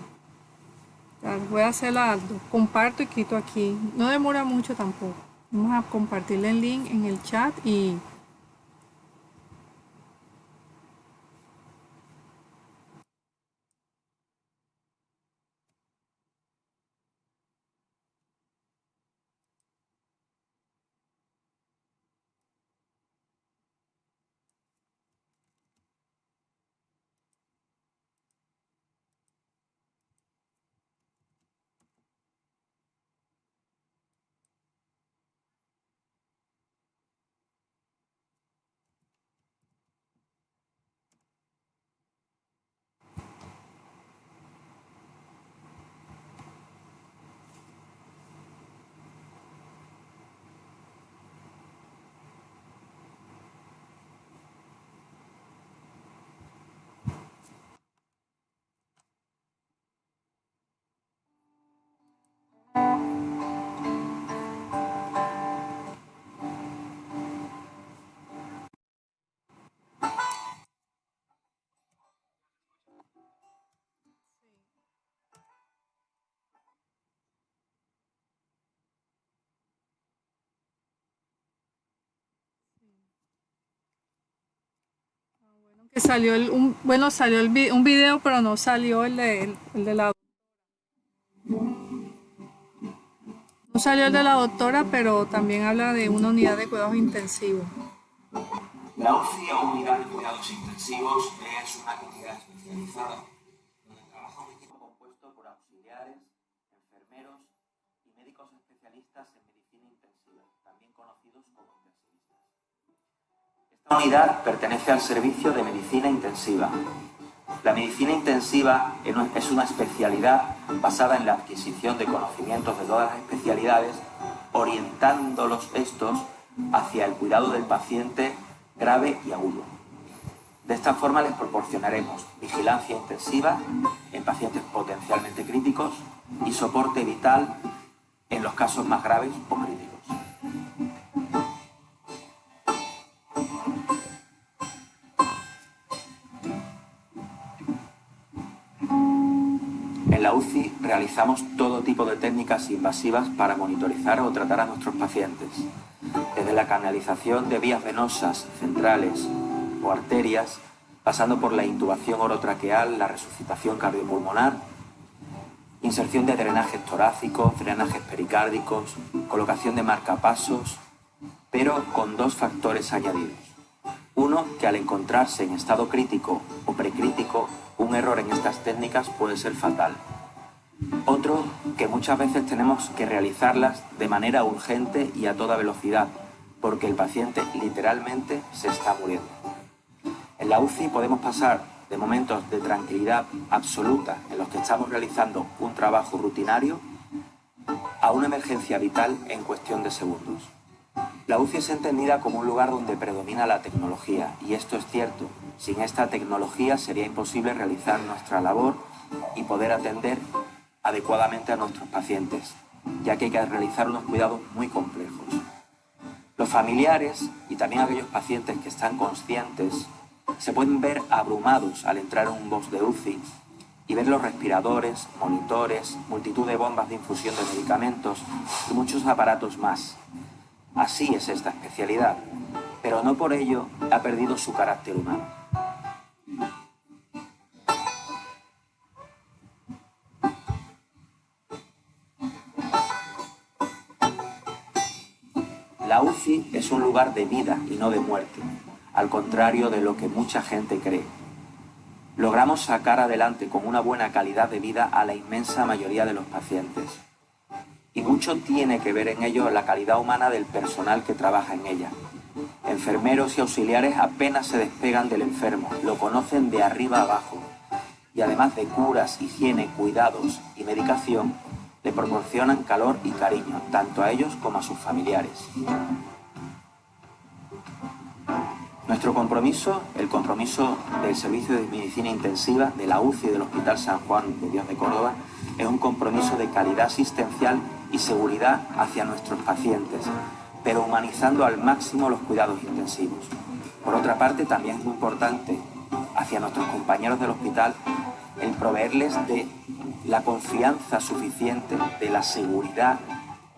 Claro, voy a hacerla, comparto y quito aquí. No demora mucho tampoco. Vamos a compartirle el link en el chat y que salió bueno, salió un video, pero no salió el de la, no salió el de la doctora, pero también habla de una unidad de cuidados intensivos. La UCI o unidad de cuidados intensivos es una unidad especializada donde trabaja un equipo compuesto por auxiliares, enfermeros y médicos especialistas en medicina intensiva, también conocidos como intensivistas. Esta unidad pertenece al servicio de medicina intensiva. La medicina intensiva es una especialidad basada en la adquisición de conocimientos de todas las especialidades, orientándolos estos hacia el cuidado del paciente grave y agudo. De esta forma les proporcionaremos vigilancia intensiva en pacientes potencialmente críticos y soporte vital en los casos más graves o críticos. En la UCI realizamos todo tipo de técnicas invasivas para monitorizar o tratar a nuestros pacientes, desde la canalización de vías venosas centrales o arterias, pasando por la intubación orotraqueal, la resucitación cardiopulmonar, inserción de drenajes torácicos, drenajes pericárdicos, colocación de marcapasos, pero con dos factores añadidos. Uno, que al encontrarse en estado crítico o precrítico, un error en estas técnicas puede ser fatal. Otro, que muchas veces tenemos que realizarlas de manera urgente y a toda velocidad, porque el paciente literalmente se está muriendo. En la UCI podemos pasar de momentos de tranquilidad absoluta en los que estamos realizando un trabajo rutinario a una emergencia vital en cuestión de segundos. La UCI es entendida como un lugar donde predomina la tecnología, y esto es cierto. Sin esta tecnología sería imposible realizar nuestra labor y poder atender adecuadamente a nuestros pacientes, ya que hay que realizar unos cuidados muy complejos. Los familiares y también aquellos pacientes que están conscientes se pueden ver abrumados al entrar en un box de UCI y ver los respiradores, monitores, multitud de bombas de infusión de medicamentos y muchos aparatos más. Así es esta especialidad, pero no por ello ha perdido su carácter humano. La UCI es un lugar de vida y no de muerte, al contrario de lo que mucha gente cree. Logramos sacar adelante con una buena calidad de vida a la inmensa mayoría de los pacientes. Y mucho tiene que ver en ello la calidad humana del personal que trabaja en ella. Enfermeros y auxiliares apenas se despegan del enfermo, lo conocen de arriba abajo. Y además de curas, higiene, cuidados y medicación, le proporcionan calor y cariño, tanto a ellos como a sus familiares. Nuestro compromiso, el compromiso del Servicio de Medicina Intensiva de la UCI del Hospital San Juan de Dios de Córdoba, es un compromiso de calidad asistencial y seguridad hacia nuestros pacientes, pero humanizando al máximo los cuidados intensivos. Por otra parte, también es muy importante hacia nuestros compañeros del hospital el proveerles de la confianza suficiente, de la seguridad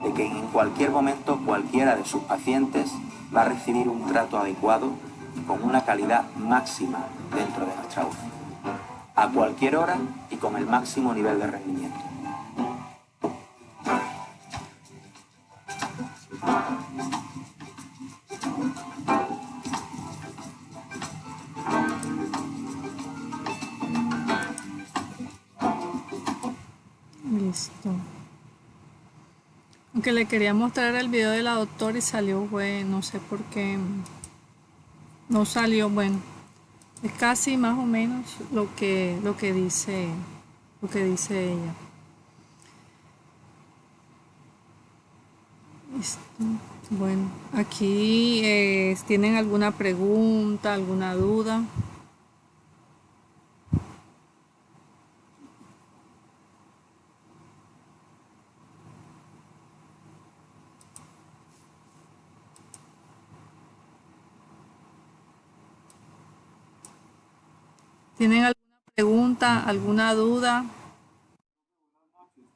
de que en cualquier momento cualquiera de sus pacientes va a recibir un trato adecuado con una calidad máxima dentro de nuestra UCI, a cualquier hora y con el máximo nivel de rendimiento. Listo. Aunque le quería mostrar el video de la doctora y salió bueno, no sé por qué no salió bueno. Es casi más o menos lo que dice ella. Listo. Bueno, aquí ¿tienen alguna pregunta, alguna duda? ¿Tienen alguna pregunta, alguna duda?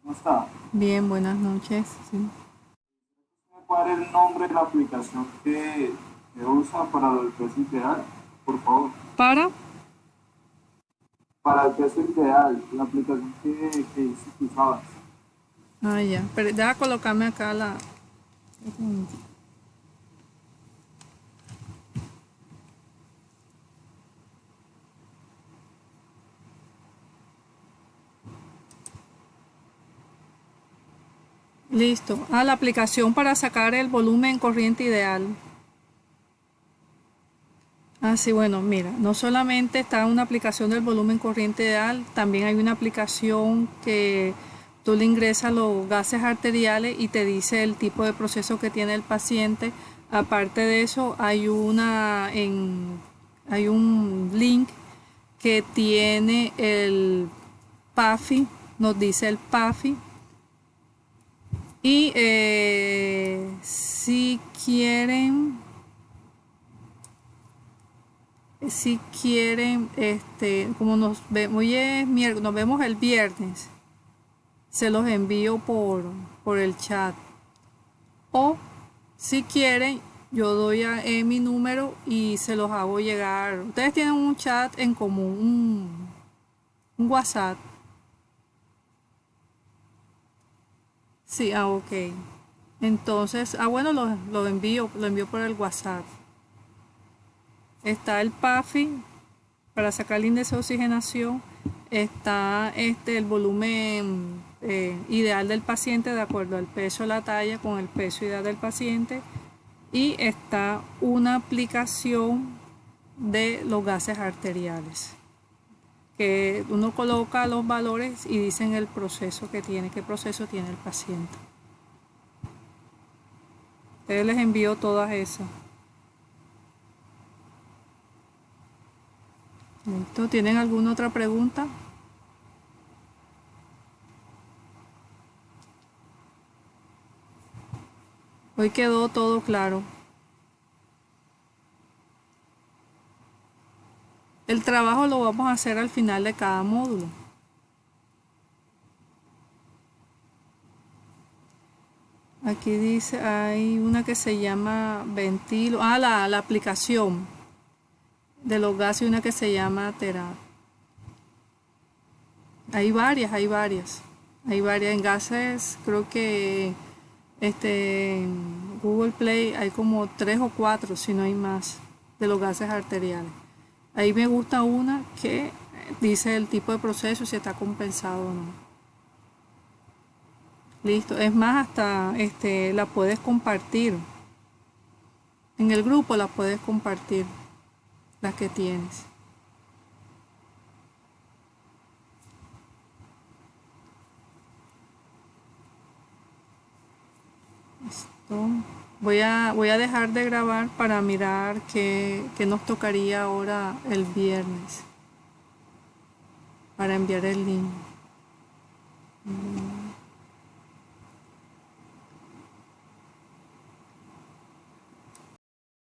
¿Cómo está? Bien, buenas noches. Sí. ¿Me puede dar el nombre de la aplicación que usa para el peso ideal? Por favor. Para el peso ideal, la aplicación que dice que usabas. Ah, ya. Pero deja colocarme acá la... Listo. Ah, la aplicación para sacar el volumen corriente ideal. Ah, sí, bueno, mira, no solamente está una aplicación del volumen corriente ideal, también hay una aplicación que tú le ingresas los gases arteriales y te dice el tipo de proceso que tiene el paciente. Aparte de eso, hay un link que tiene el PAFI, nos dice el PAFI. Y si quieren, como nos vemos, hoy es miércoles, nos vemos el viernes, se los envío por el chat. O si quieren, yo doy mi número y se los hago llegar. Ustedes tienen un chat en común, un WhatsApp. Sí, ok. Entonces, bueno, lo envío por el WhatsApp. Está el PAFI para sacar el índice de oxigenación. Está el volumen ideal del paciente de acuerdo al peso, la talla, con el peso ideal del paciente. Y está una aplicación de los gases arteriales, que uno coloca los valores y dicen el proceso que tiene, qué proceso tiene el paciente. Ustedes les envío todas esas. ¿Listo? ¿Tienen alguna otra pregunta? Hoy quedó todo claro. El trabajo lo vamos a hacer al final de cada módulo. Aquí dice, hay una que se llama Ventilo. Ah, la aplicación de los gases y una que se llama terapia. Hay varias. Hay varias en gases, creo que en Google Play hay como 3 o 4, si no hay más, de los gases arteriales. Ahí me gusta una que dice el tipo de proceso, si está compensado o no. Listo, es más, hasta la puedes compartir. En el grupo la puedes compartir, las que tienes. Listo. Voy a dejar de grabar para mirar qué nos tocaría ahora el viernes, para enviar el link.